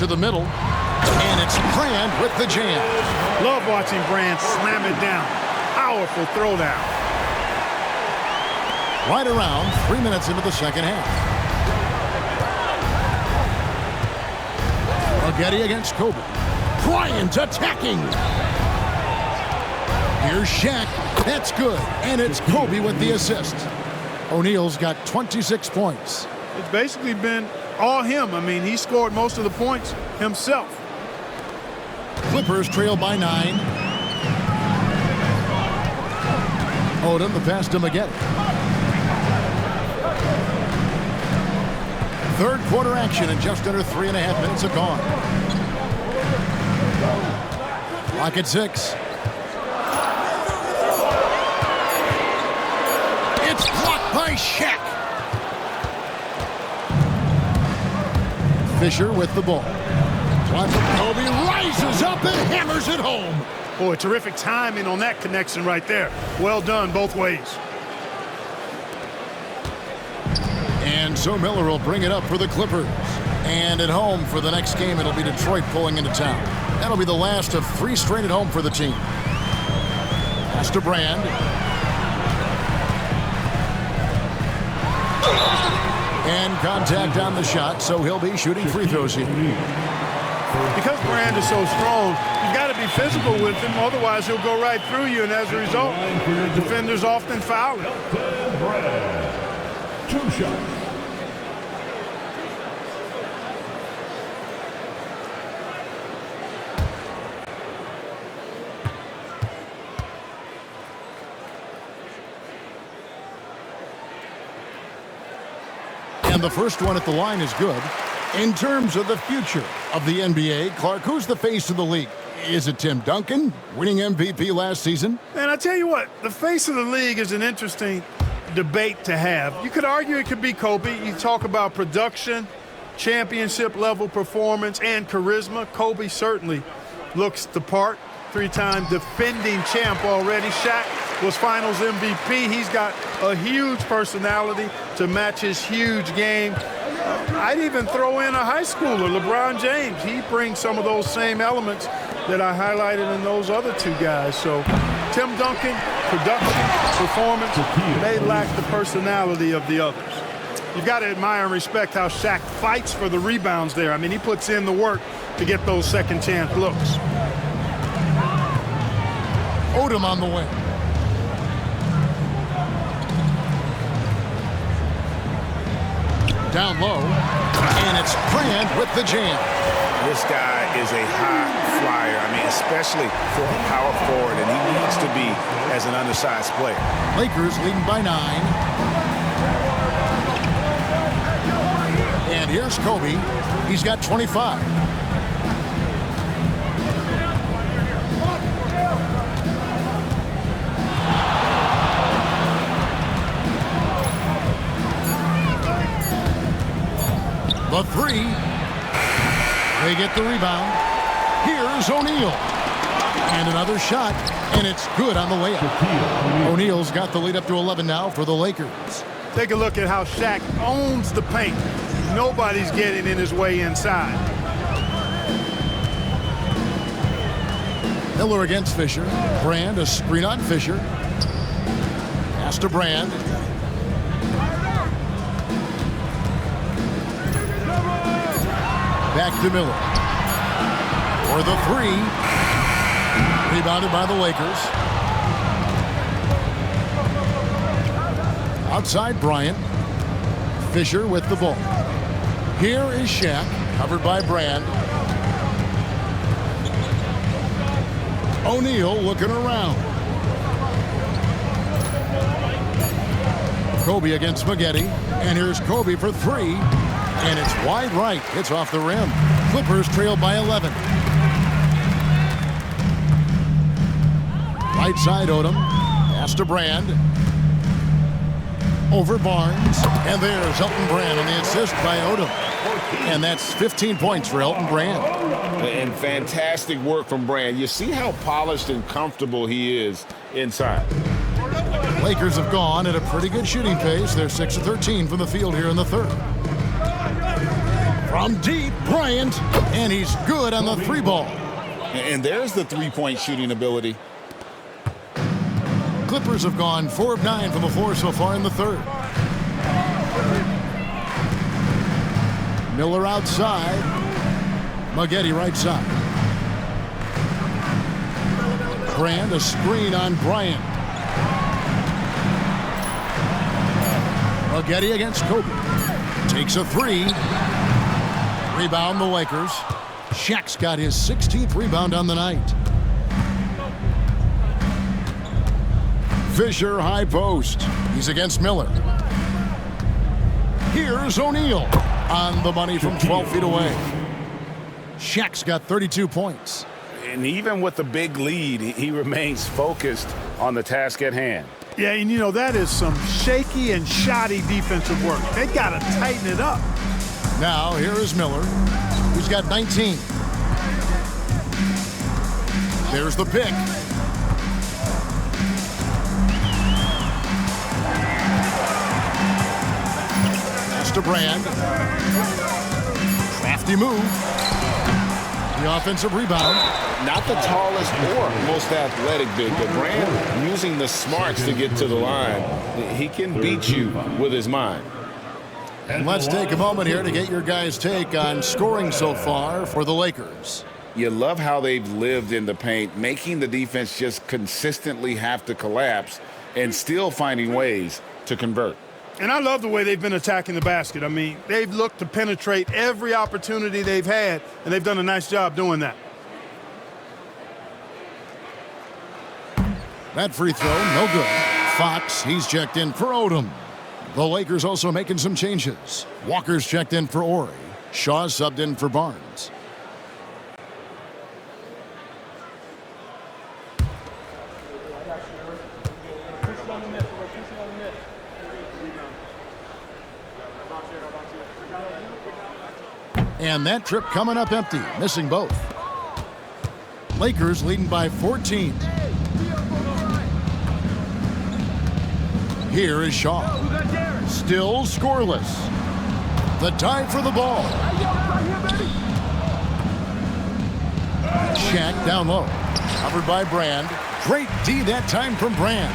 to the middle. And it's Brand with the jam. Love watching Brand slam it down. Powerful throwdown. Right around 3 minutes into the second half. Maggette against Kobe. Bryant attacking. Here's Shaq. That's good. And it's Kobe with the assist. O'Neal's got 26 points. It's basically been all him. I mean, he scored most of the points himself. Clippers trail by 9. Odom, the pass to Maggette. Third quarter action and just under 3.5 minutes have gone. Clock at 6. It's blocked by Shaq. Fisher with the ball. Kobe rises up and hammers it home. Boy, terrific timing on that connection right there. Well done both ways. And so Miller will bring it up for the Clippers. And at home for the next game, it'll be Detroit pulling into town. That'll be the last of 3 straight at home for the team. Pass to Brand. And contact on the shot, so he'll be shooting free throws here. Because Brand is so strong, you've got to be physical with him, otherwise he'll go right through you, and as a result, defenders often foul him. 2 shots. And the first one at the line is good. In terms of the future of the NBA, Clark, who's the face of the league? Is it Tim Duncan, winning MVP last season? And I tell you what, the face of the league is an interesting debate to have. You could argue it could be Kobe. You talk about production, championship-level performance, and charisma. Kobe certainly looks the part. 3-time defending champ already. Shaq was Finals MVP. He's got a huge personality to match his huge game. I'd even throw in a high schooler, LeBron James. He brings some of those same elements that I highlighted in those other 2 guys. So Tim Duncan, production, performance, may lack the personality of the others. You've got to admire and respect how Shaq fights for the rebounds there. I mean, he puts in the work to get those second chance looks. Odom on the wing. Down low, and it's Brand with the jam. This guy is a high flyer. I mean, especially for a power forward, and he needs to be as an undersized player. Lakers leading by 9. And here's Kobe. He's got 25. The 3. They get the rebound. Here's O'Neal. And another shot, and it's good on the layup. O'Neal's got the lead up to 11 now for the Lakers. Take a look at how Shaq owns the paint. Nobody's getting in his way inside. Miller against Fisher. Brand, a screen on Fisher. Pass to Brand. Back to Miller. For the 3. Rebounded by the Lakers. Outside Bryant. Fisher with the ball. Here is Shaq, covered by Brand. O'Neal looking around. Kobe against Maggette. And here's Kobe for 3. And it's wide right. It's off the rim. Clippers trail by 11. Right side Odom. Pass to Brand. Over Barnes. And there's Elton Brand on the assist by Odom. And that's 15 points for Elton Brand. And fantastic work from Brand. You see how polished and comfortable he is inside. Lakers have gone at a pretty good shooting pace. They're 6 of 13 from the field here in the third. From deep, Bryant, and he's good on the three ball. And there's the three-point shooting ability. Clippers have gone 4 of 9 from the floor so far in the third. Miller outside. Maggette right side. Brand, a screen on Bryant. Maggette against Kobe. Takes a three. Rebound the Lakers. Shaq's got his 16th rebound on the night. Fisher high post. He's against Miller. Here's O'Neal on the money from 12 feet away. Shaq's got 32 points. And even with the big lead, he remains focused on the task at hand. Yeah, and you know, that is some shaky and shoddy defensive work. They got to tighten it up. Now, here is Miller, who's got 19. There's the pick. Pass to Brand. Crafty move. The offensive rebound. Not the tallest or most athletic big, but Brand using the smarts to get to the line. He can beat you with his mind. And let's take a moment here to get your guys' take on scoring so far for the Lakers. You love how they've lived in the paint, making the defense just consistently have to collapse and still finding ways to convert. And I love the way they've been attacking the basket. I mean, they've looked to penetrate every opportunity they've had, and they've done a nice job doing that. That free throw, no good. Fox, he's checked in for Odom. The Lakers also making some changes. Walker's checked in for Ori. Shaw subbed in for Barnes. And that trip coming up empty, missing both. Lakers leading by 14. Here is Shaw. Still scoreless. The time for the ball. Shaq down low. Covered by Brand. Great D that time from Brand.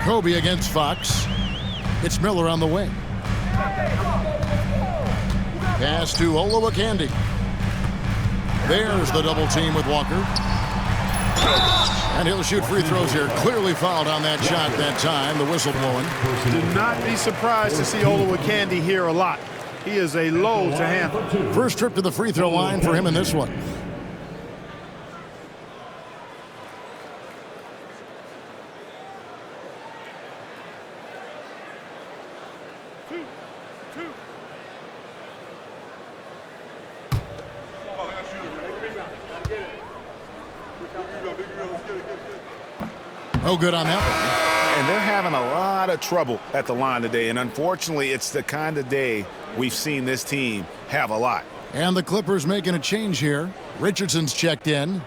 Kobe against Fox. It's Miller on the wing. Pass to Olowokandi. There's the double team with Walker. And he'll shoot free throws here. Clearly fouled on that shot that time. The whistle blowing. Do not be surprised to see Olowokandi here a lot. He is a load to handle. First trip to the free throw line for him in this one. No good on that one. And they're having a lot of trouble at the line today. And unfortunately, it's the kind of day we've seen this team have a lot. And the Clippers making a change here. Richardson's checked in.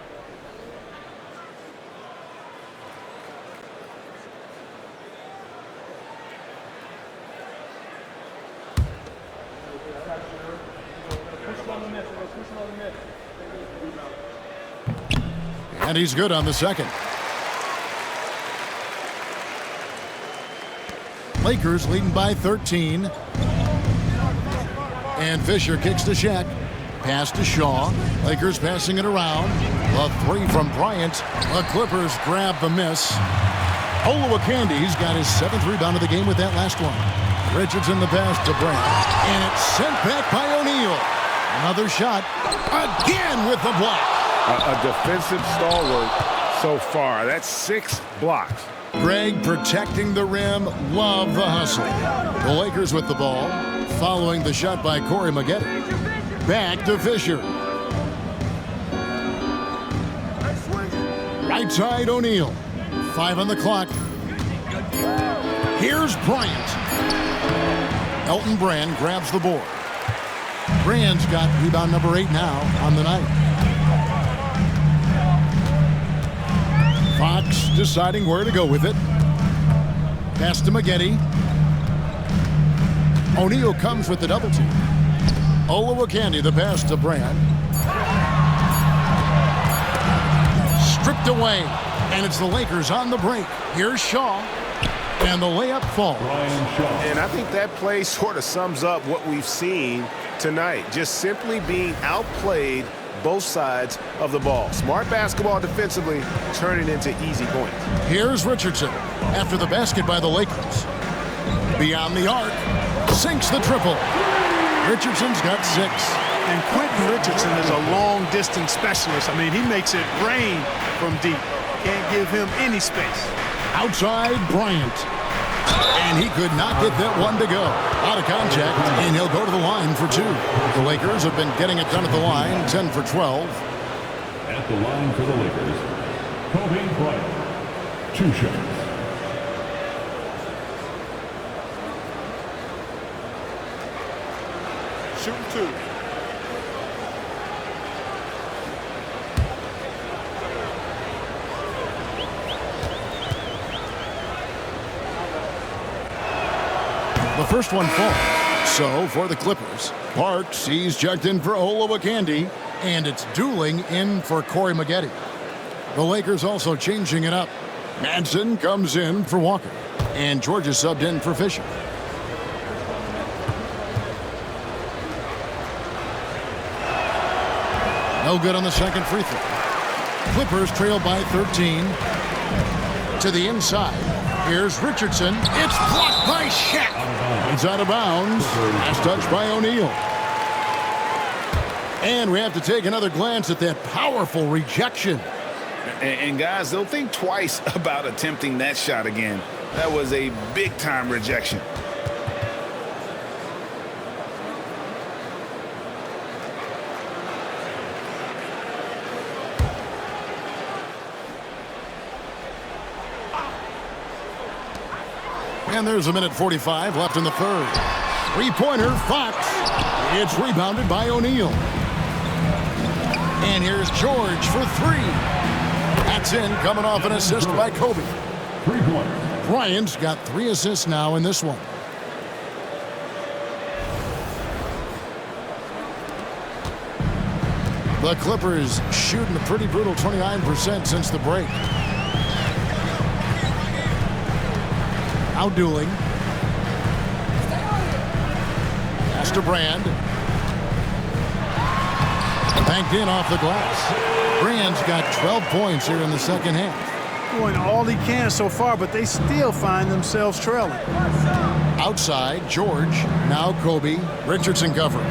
And he's good on the second. Lakers leading by 13. And Fisher kicks to Shaq. Pass to Shaw. Lakers passing it around. A three from Bryant. The Clippers grab the miss. Olowokandi's got his 7th rebound of the game with that last one. Richardson the pass to Bryant. And it's sent back by O'Neal. Another shot. Again with the block. A defensive stalwart so far. That's 6 blocks. Greg protecting the rim. Love the hustle. The Lakers with the ball. Following the shot by Corey Maggette. Back to Fisher. Right side O'Neal. 5 on the clock. Here's Bryant. Elton Brand grabs the board. Brand's got rebound number 8 now on the night. Fox deciding where to go with it. Pass to Maggette. O'Neal comes with the double team. Olowokandi, the pass to Brand. Stripped away, and it's the Lakers on the break. Here's Shaw, and the layup falls. And I think that play sort of sums up what we've seen tonight. Just simply being outplayed both sides of the ball. Smart basketball defensively, turning into easy points. Here's Richardson after the basket by the Lakers. Beyond the arc, sinks the triple. Richardson's got 6. And Quentin Richardson is a long-distance specialist. I mean, he makes it rain from deep. Can't give him any space. Outside Bryant. And he could not get that one to go. Out of contact, and he'll go to the line for 2. The Lakers have been getting it done at the line, 10 for 12. At the line for the Lakers, Kobe Bryant. 2 shots. Shooting 2. The first one falls. So for the Clippers, Parks, he's checked in for Olowokandi, and it's Dooling in for Corey Maggette. The Lakers also changing it up. Madsen comes in for Walker, and George is subbed in for Fisher. No good on the second free throw. Clippers trail by 13. To the inside. Here's Richardson. It's blocked by Shaq. It's out of bounds. Last touch by O'Neal. And we have to take another glance at that powerful rejection. And guys, they'll think twice about attempting that shot again. That was a big-time rejection. And there's a minute 45 left in the third. Three-pointer, Fox. It's rebounded by O'Neal. And here's George for 3. That's in, coming off an assist by Kobe. 3-pointer. Bryant's got 3 assists now in this one. The Clippers shooting a pretty brutal 29% since the break. Out Dooling. Pass to Brand. Banked in off the glass. Brand's got 12 points here in the second half. Doing all he can so far, but they still find themselves trailing. Outside, George. Now Kobe. Richardson covering.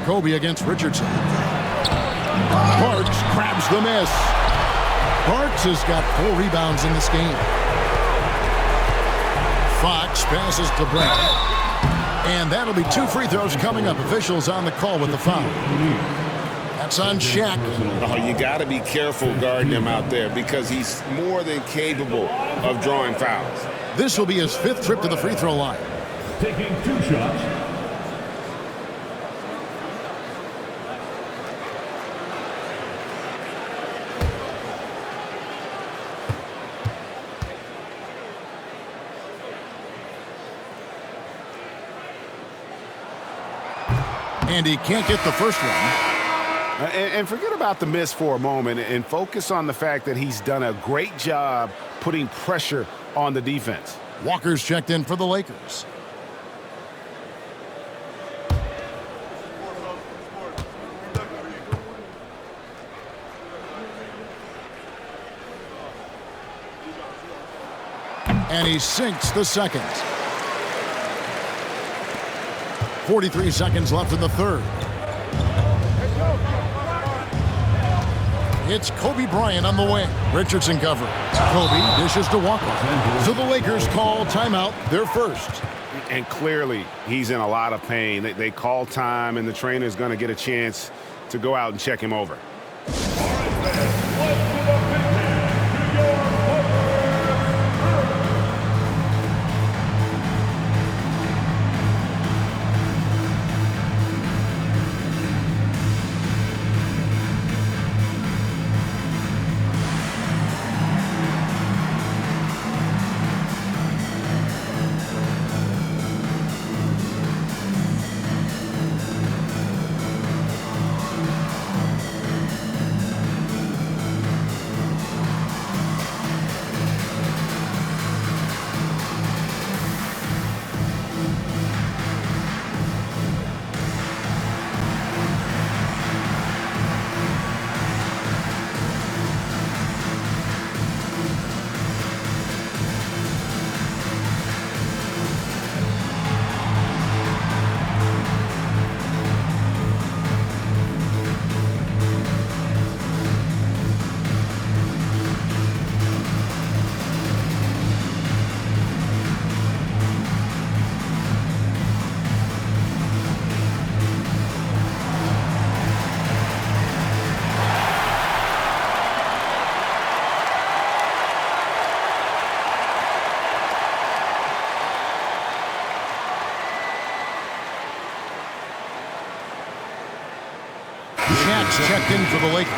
Kobe against Richardson. Parks grabs the miss. Parks has got 4 rebounds in this game. Fox passes to Brand. And that'll be 2 free throws coming up. Officials on the call with the foul. That's on Shaq. Oh, you got to be careful guarding him out there because he's more than capable of drawing fouls. This will be his 5th trip to the free throw line. Taking 2 shots. And he can't get the first one. And forget about the miss for a moment and focus on the fact that he's done a great job putting pressure on the defense. Walker's checked in for the Lakers. And he sinks the second. 43 seconds left in the third. It's Kobe Bryant on the wing. Richardson covering. Kobe dishes to Walker. So the Lakers call timeout, their first. And clearly, he's in a lot of pain. They call time, and the trainer's going to get a chance to go out and check him over. Next checked in for the Lakers.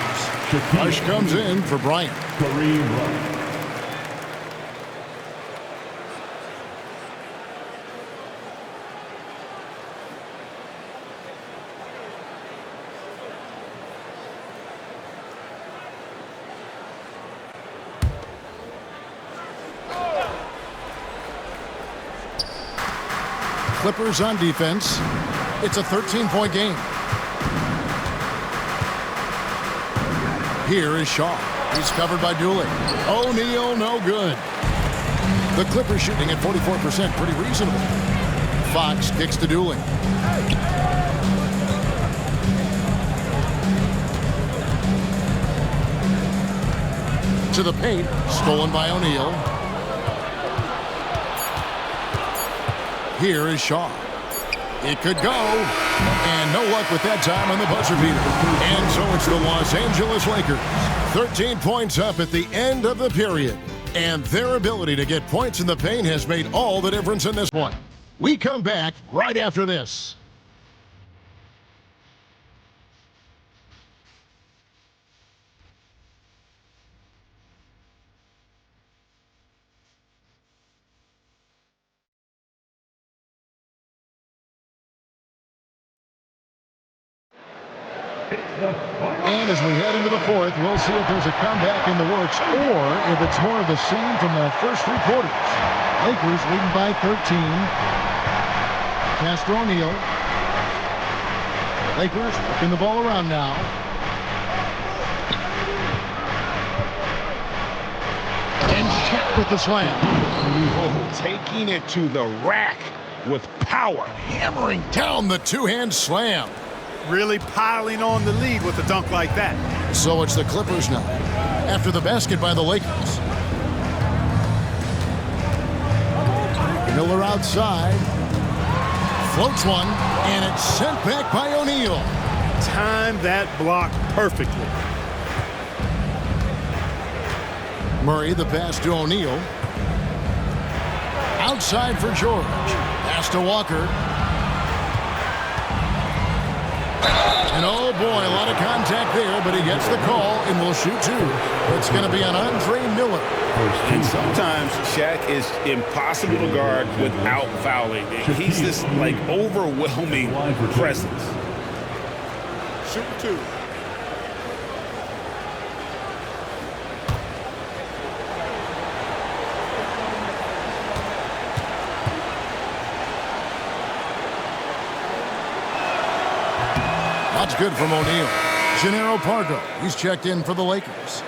Rush comes in for Bryant. Kareem Rush. Clippers on defense. It's a 13-point game. Here is Shaw. He's covered by Dooley. O'Neal, no good. The Clippers shooting at 44%, pretty reasonable. Fox kicks to Dooley. To the paint, stolen by O'Neal. Here is Shaw. It could go. And no luck with that time on the buzzer beater. And so it's the Los Angeles Lakers. 13 points up at the end of the period. And their ability to get points in the paint has made all the difference in this one. We come back right after this. And as we head into the fourth, we'll see if there's a comeback in the works or if it's more of the same from the first three quarters. Lakers leading by 13. Pass to O'Neal. Lakers working the ball around now. And Shaq with the slam. Oh, taking it to the rack with power. Hammering down the two-hand slam. Really piling on the lead with a dunk like that. So it's the Clippers now, after the basket by the Lakers. Miller outside. Floats one, and it's sent back by O'Neal. Timed that block perfectly. Murray, the pass to O'Neal. Outside for George. Pass to Walker. And oh boy, a lot of contact there, but he gets the call and will shoot two. It's going to be on Andre Miller. And sometimes Shaq is impossible to guard without fouling. He's this like overwhelming presence. Shoot two. That's good from O'Neal. Gennaro Pargo, he's checked in for the Lakers.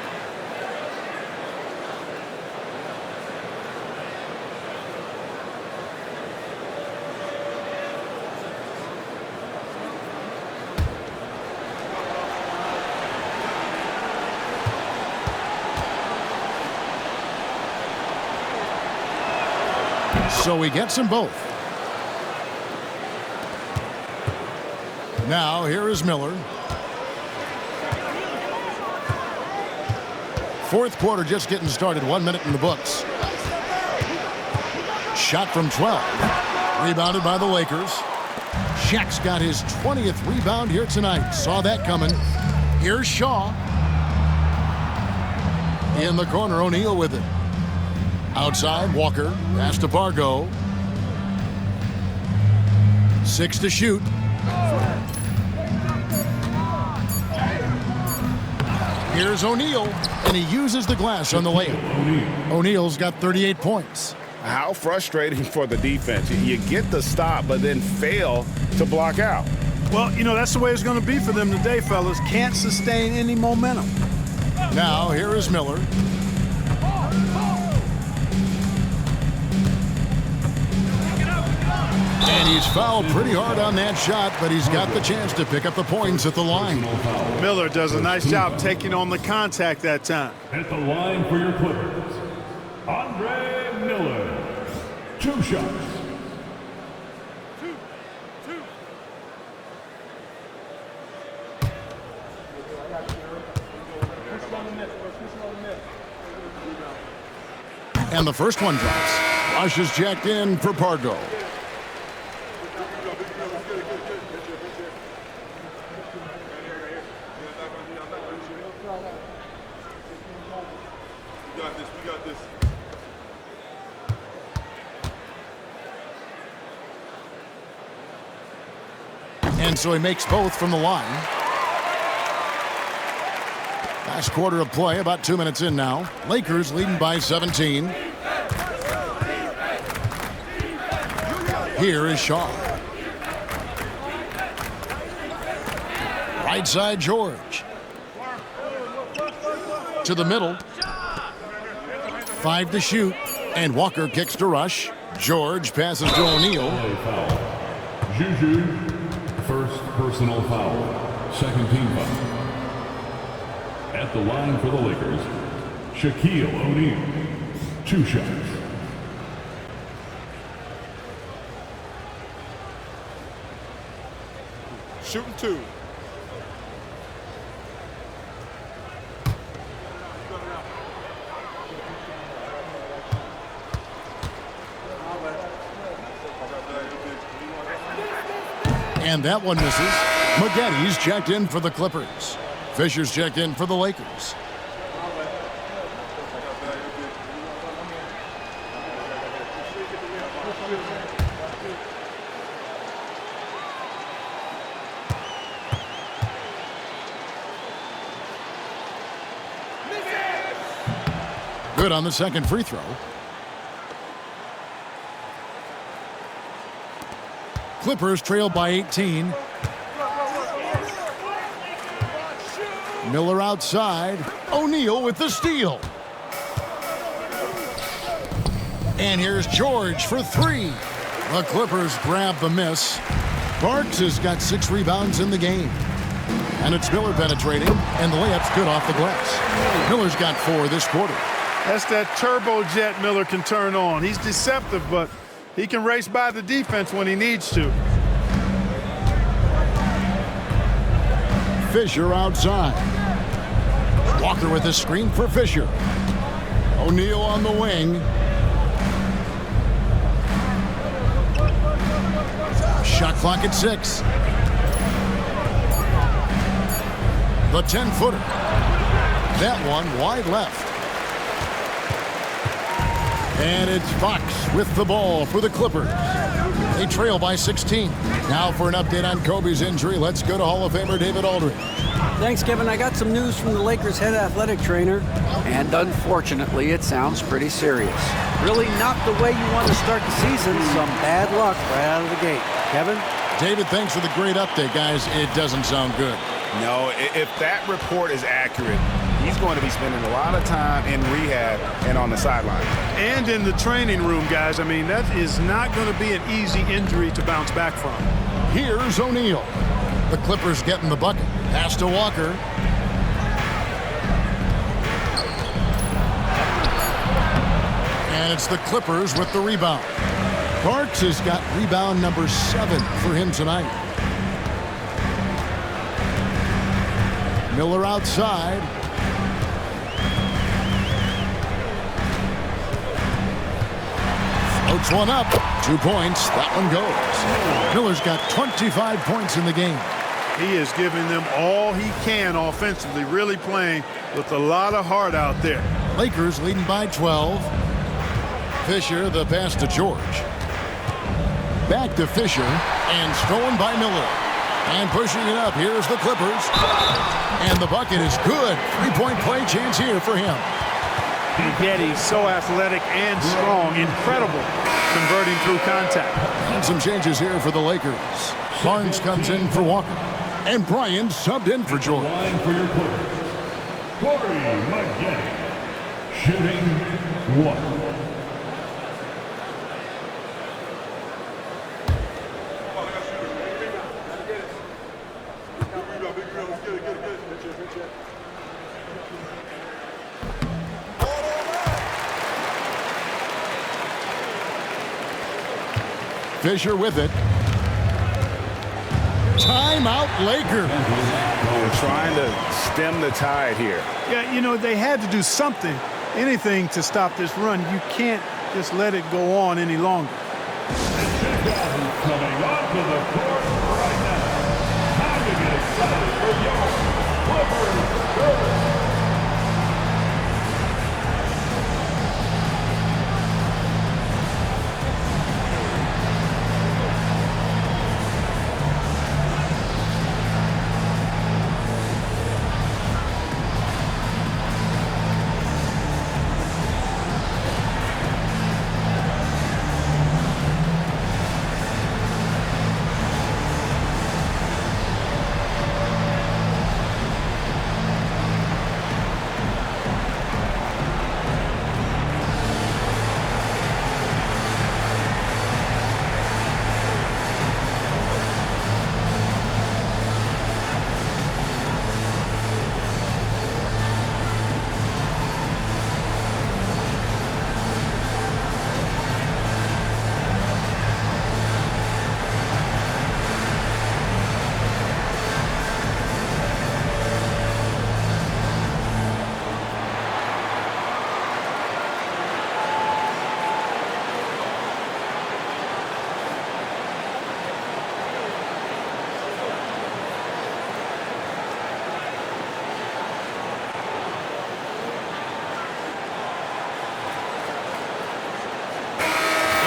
So he gets them both. Now, here is Miller. Fourth quarter just getting started. 1 minute in the books. Shot from 12. Rebounded by the Lakers. Shaq's got his 20th rebound here tonight. Saw that coming. Here's Shaw. In the corner, O'Neal with it. Outside, Walker. Pass to Pargo. 6 to shoot. Here's O'Neal, and he uses the glass on the layup. O'Neal's got 38 points. How frustrating for the defense. You get the stop, but then fail to block out. Well, you know, that's the way it's going to be for them today, fellas. Can't sustain any momentum. Now, here is Miller. And he's fouled pretty hard on that shot, but he's got the chance to pick up the points at the line. Miller does a nice job taking on the contact that time. At the line for your Clippers, Andre Miller. 2 shots. And the first one drops. Rush is checked in for Pargo. And so he makes both from the line. Last quarter of play, about 2 minutes in now. Lakers leading by 17. Here is Shaw. Right side, George. To the middle. 5 to shoot. And Walker kicks to Rush. George passes to O'Neal. Juju, first personal foul. Second team foul. At the line for the Lakers, Shaquille O'Neal. 2 shots. Shooting 2. And that one misses. Maggetti's checked in for the Clippers. Fisher's checked in for the Lakers. Good on the second free throw. Clippers trail by 18. Miller outside. O'Neal with the steal. And here's George for 3. The Clippers grab the miss. Barks has got 6 rebounds in the game. And it's Miller penetrating, and the layup's good off the glass. Miller's got 4 this quarter. That's that turbojet Miller can turn on. He's deceptive, but he can race by the defense when he needs to. Fisher outside. Walker with a screen for Fisher. O'Neal on the wing. Shot clock at 6. The 10-footer. That one wide left. And it's Fox with the ball for the Clippers. They trail by 16. Now for an update on Kobe's injury, let's go to Hall of Famer David Aldridge. Thanks, Kevin. I got some news from the Lakers head athletic trainer. And unfortunately, it sounds pretty serious. Really not the way you want to start the season. Some bad luck right out of the gate. Kevin? David, thanks for the great update, guys. It doesn't sound good. No, if that report is accurate, he's going to be spending a lot of time in rehab and on the sideline. And in the training room, guys. I mean, that is not going to be an easy injury to bounce back from. Here's O'Neal. The Clippers getting the bucket. Pass to Walker. And it's the Clippers with the rebound. Barks has got rebound number 7 for him tonight. Miller outside. Floats one up. 2 points. That one goes. Miller's got 25 points in the game. He is giving them all he can offensively, really playing with a lot of heart out there. Lakers leading by 12. Fisher, the pass to George. Back to Fisher, and stolen by Miller. And pushing it up, here's the Clippers. And the bucket is good. 3-point play chance here for him. Maggetti's so athletic and strong. Incredible converting through contact. And some changes here for the Lakers. Barnes comes in for Walker. And Bryant subbed in for George. Line for your Clippers, Corey Maggette, shooting 1. Fisher with it. Timeout Lakers. They're trying to stem the tide here. Yeah, you know, they had to do something, anything to stop this run. You can't just let it go on any longer. Coming onto the court right now. Time to get excited for your Clippers.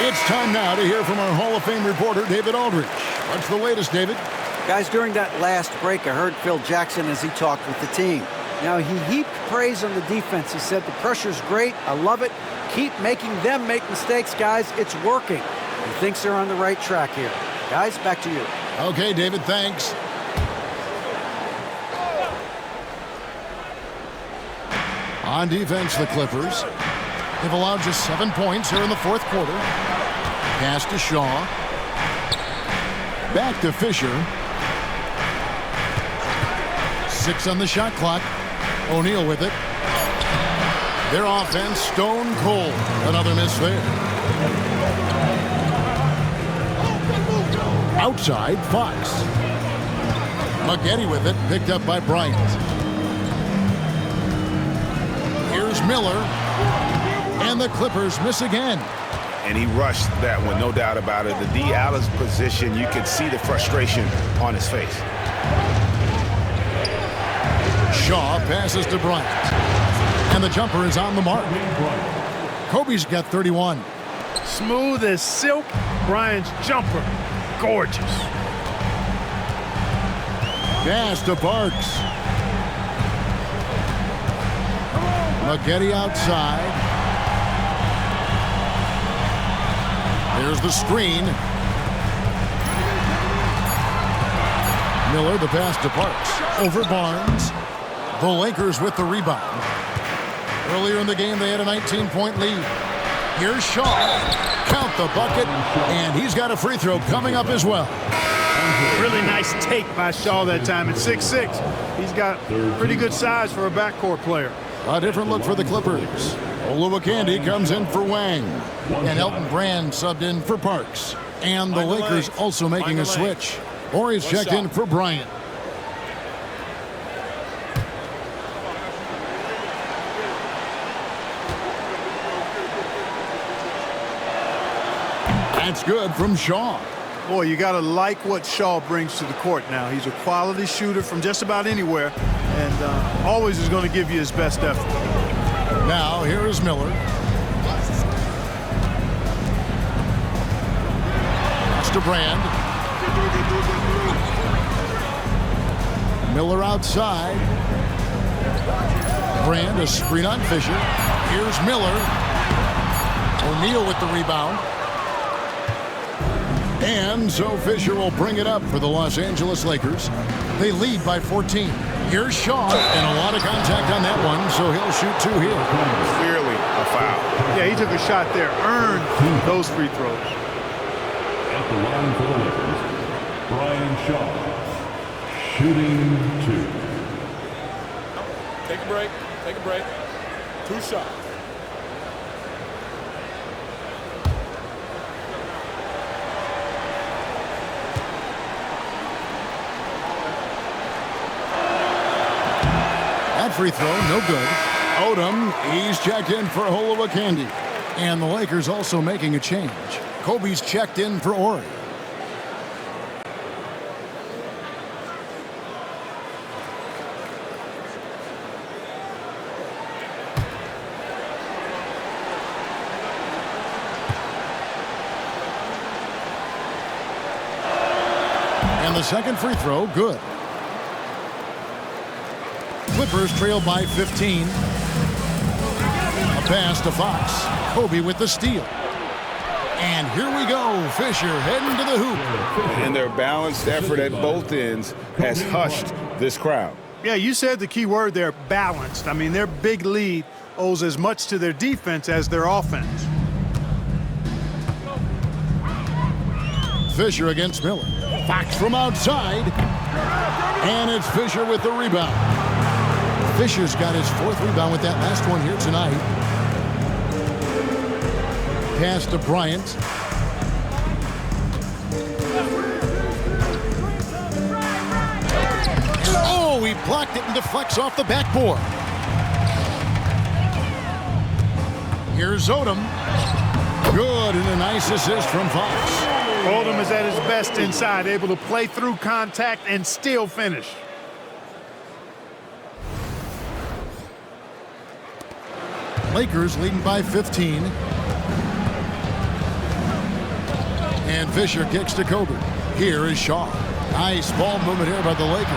It's time now to hear from our Hall of Fame reporter, David Aldridge. What's the latest, David? Guys, during that last break, I heard Phil Jackson as he talked with the team. Now, he heaped praise on the defense. He said, the pressure's great. I love it. Keep making them make mistakes, guys. It's working. He thinks they're on the right track here. Guys, back to you. Okay, David, thanks. On defense, the Clippers. They've allowed just 7 points here in the fourth quarter. Pass to Shaw. Back to Fisher. 6 on the shot clock. O'Neal with it. Their offense stone cold. Another miss there. Outside, Fox. Maggette with it, picked up by Bryant. Here's Miller. And the Clippers miss again. And he rushed that one, no doubt about it. The D. Allen's position, you could see the frustration on his face. Shaw passes to Bryant. And the jumper is on the mark. Kobe's got 31. Smooth as silk. Bryant's jumper. Gorgeous. Pass to Parks. Maggette outside. There's the screen. Miller, the pass to Parks. Over Barnes. The Lakers with the rebound. Earlier in the game, they had a 19-point lead. Here's Shaw. Count the bucket. And he's got a free throw coming up as well. Really nice take by Shaw that time at 6'6". He's got pretty good size for a backcourt player. A different look for the Clippers. Olowokandi comes in for Wang. And Elton Brand subbed in for Parks. And the Lakers also making a switch. Horry's checked in for Bryant. That's good from Shaw. Boy, you got to like what Shaw brings to the court now. He's a quality shooter from just about anywhere and always is going to give you his best effort. Now, here is Miller. That's to Brand. Miller outside. Brand, a screen on Fisher. Here's Miller. O'Neal with the rebound. And so Fisher will bring it up for the Los Angeles Lakers. They lead by 14. Here's Shaw, and a lot of contact on that one, so he'll shoot 2 here. Clearly a foul. Yeah, he took a shot there, earned those free throws. At the line for the Lakers, Brian Shaw, shooting 2. Take a break. Take a break. 2 shots. That free throw, no good. Odom, he's checked in for Olowokandi. And the Lakers also making a change. Kobe's checked in for Horry. And the second free throw, good. Clippers trail by 15. A pass to Fox. Kobe with the steal. And here we go. Fisher heading to the hoop. And their balanced effort at both ends has hushed this crowd. Yeah, you said the key word there, balanced. I mean, their big lead owes as much to their defense as their offense. Fisher against Miller. Fox from outside. And it's Fisher with the rebound. Fisher's got his 4th rebound with that last one here tonight. Pass to Bryant. Oh, he blocked it and deflects off the backboard. Here's Odom. Good, and a nice assist from Fox. Odom is at his best inside, able to play through contact and still finish. Lakers leading by 15. And Fisher kicks to Kobe. Here is Shaw. Nice ball movement here by the Lakers.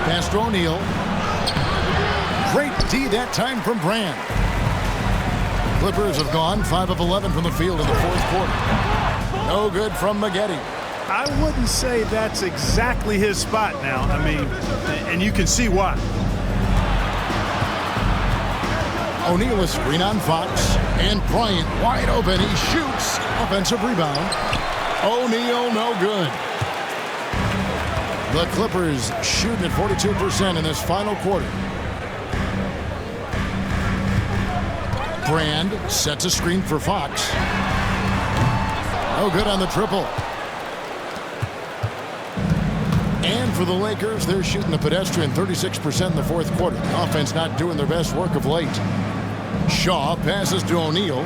Pass to O'Neal. Great D that time from Brand. Clippers have gone 5 of 11 from the field in the fourth quarter. No good from Maggette. I wouldn't say that's exactly his spot now. I mean, and you can see why. O'Neal is screen on Fox. And Bryant wide open. He shoots. Offensive rebound. O'Neal no good. The Clippers shooting at 42% in this final quarter. Brand sets a screen for Fox. No good on the triple. And for the Lakers, they're shooting a pedestrian 36% in the fourth quarter. The offense not doing their best work of late. Shaw passes to O'Neal.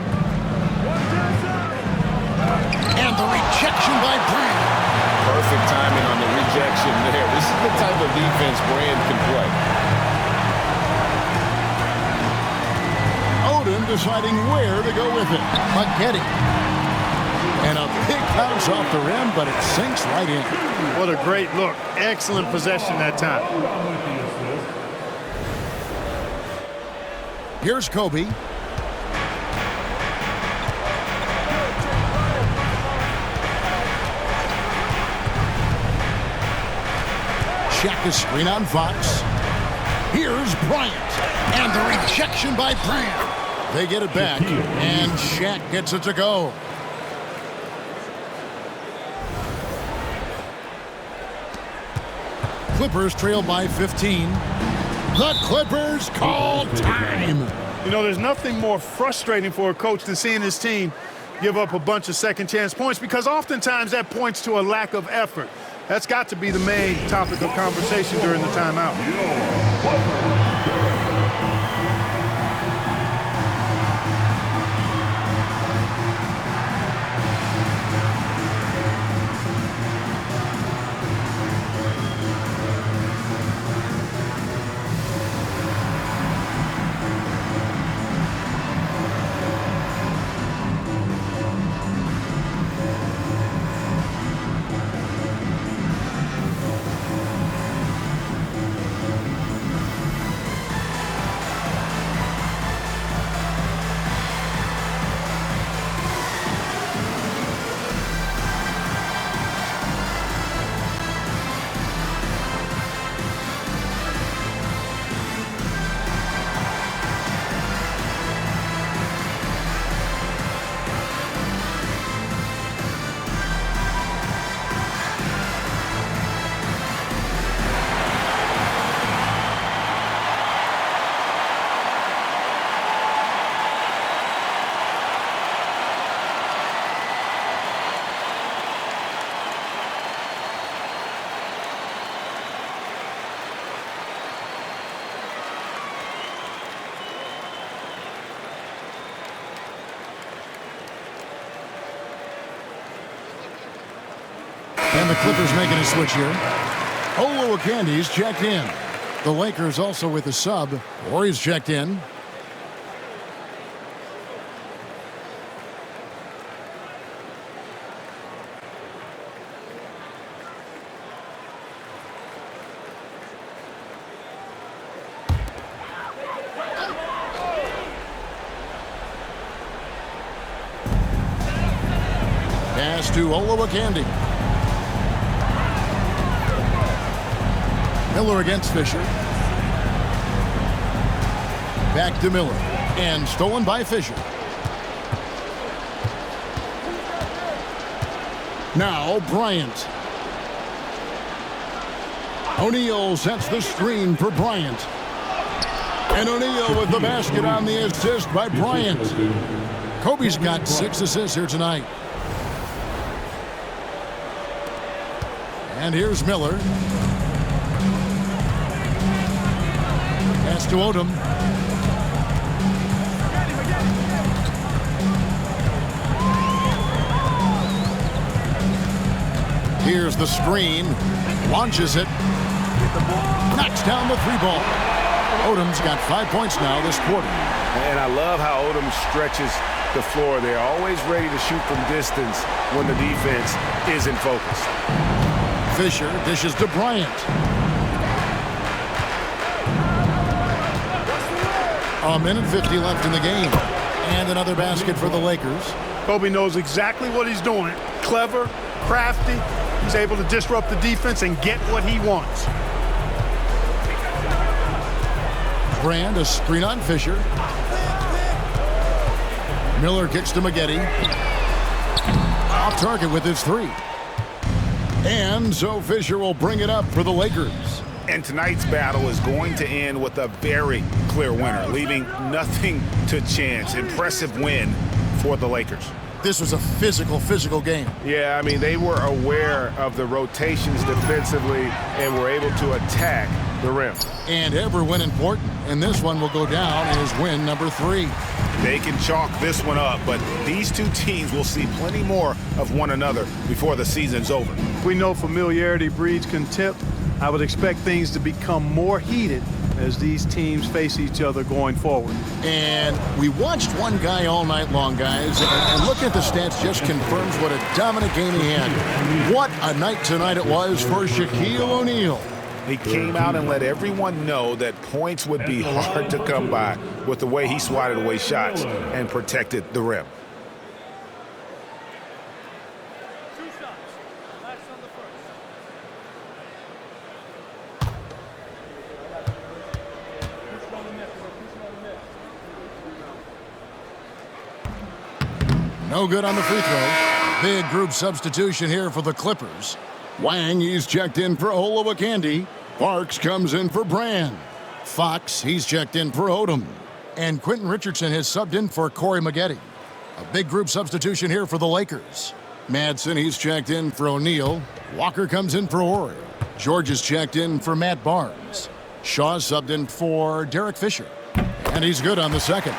And the rejection by Brand. Perfect timing on the rejection there. This is the type of defense Brand can play. Odom deciding where to go with it. Maggette. And a big bounce off the rim, but it sinks right in. What a great look. Excellent possession that time. Here's Kobe. Shaq is screen on Fox. Here's Bryant. And the rejection by Brand. They get it back. And Shaq gets it to go. Clippers trail by 15. The Clippers call time. You know, there's nothing more frustrating for a coach than seeing his team give up a bunch of second chance points, because oftentimes that points to a lack of effort. That's got to be the main topic of conversation during the timeout. And the Clippers making a switch here. Olowokandi checked in. The Lakers also with a sub. Warriors checked in. Pass to Olowokandi. Miller against Fisher. Back to Miller. And stolen by Fisher. Now Bryant. O'Neal sets the screen for Bryant. And O'Neal with the basket on the assist by Bryant. Kobe's got 6 assists here tonight. And here's Miller. Pass to Odom. Here's the screen. Launches it. Knocks down the 3-ball. Odom's got 5 points now this quarter. And I love how Odom stretches the floor. They're always ready to shoot from distance when the defense isn't focused. Fisher dishes to Bryant. A minute 50 left in the game. And another basket for the Lakers. Kobe knows exactly what he's doing. Clever, crafty. He's able to disrupt the defense and get what he wants. Brand, a screen on Fisher. Miller kicks to Maggette. Off target with his three. And so Fisher will bring it up for the Lakers. And tonight's battle is going to end with a very clear winner, leaving nothing to chance. Impressive win for the Lakers. This was a physical game. Yeah, I mean, they were aware of the rotations defensively and were able to attack the rim. And every win important, and this one will go down as win number 3. They can chalk this one up, but these two teams will see plenty more of one another before the season's over. We know familiarity breeds contempt. I would expect things to become more heated as these teams face each other going forward. And we watched one guy all night long, guys, and looking at the stats just confirms what a dominant game he had. What a night tonight it was for Shaquille O'Neal. He came out and let everyone know that points would be hard to come by with the way he swatted away shots and protected the rim. No good on the free throw. Big group substitution here for the Clippers. Wang, he's checked in for Olowokandi. Parks comes in for Brand. Fox, he's checked in for Odom. And Quentin Richardson has subbed in for Corey Maggette. A big group substitution here for the Lakers. Madsen, he's checked in for O'Neal. Walker comes in for Horry. George is checked in for Matt Barnes. Shaw subbed in for Derek Fisher. And he's good on the second.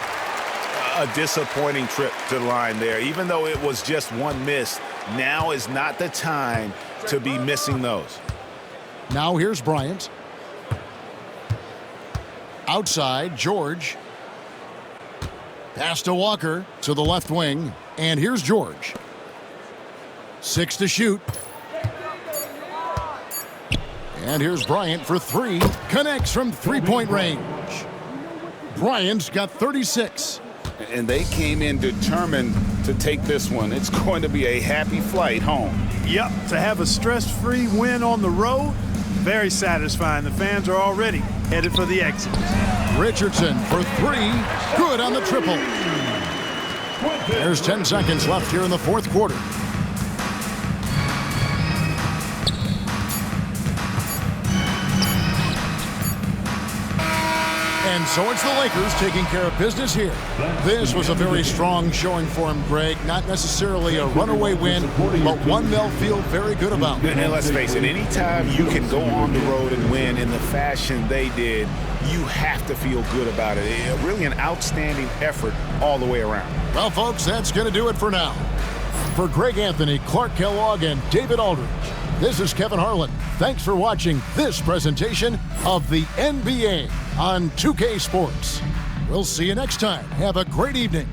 A disappointing trip to the line there. Even though it was just one miss, now is not the time to be missing those. Now here's Bryant. Outside, George. Pass to Walker to the left wing. And here's George. 6 to shoot. And here's Bryant for 3. Connects from three-point range. Bryant's got 36. And they came in determined to take this one. It's going to be a happy flight home. Yep, to have a stress-free win on the road, very satisfying. The fans are already headed for the exit. Richardson for 3. Good on the triple. There's 10 seconds left here in the fourth quarter. And so it's the Lakers taking care of business here. This was a very strong showing for him, Greg. Not necessarily a runaway win, but one they'll feel very good about. And let's face it, anytime you can go on the road and win in the fashion they did, you have to feel good about it. Really an outstanding effort all the way around. Well, folks, that's going to do it for now. For Greg Anthony, Clark Kellogg, and David Aldridge, this is Kevin Harlan. Thanks for watching this presentation of the NBA on 2K Sports. We'll see you next time. Have a great evening.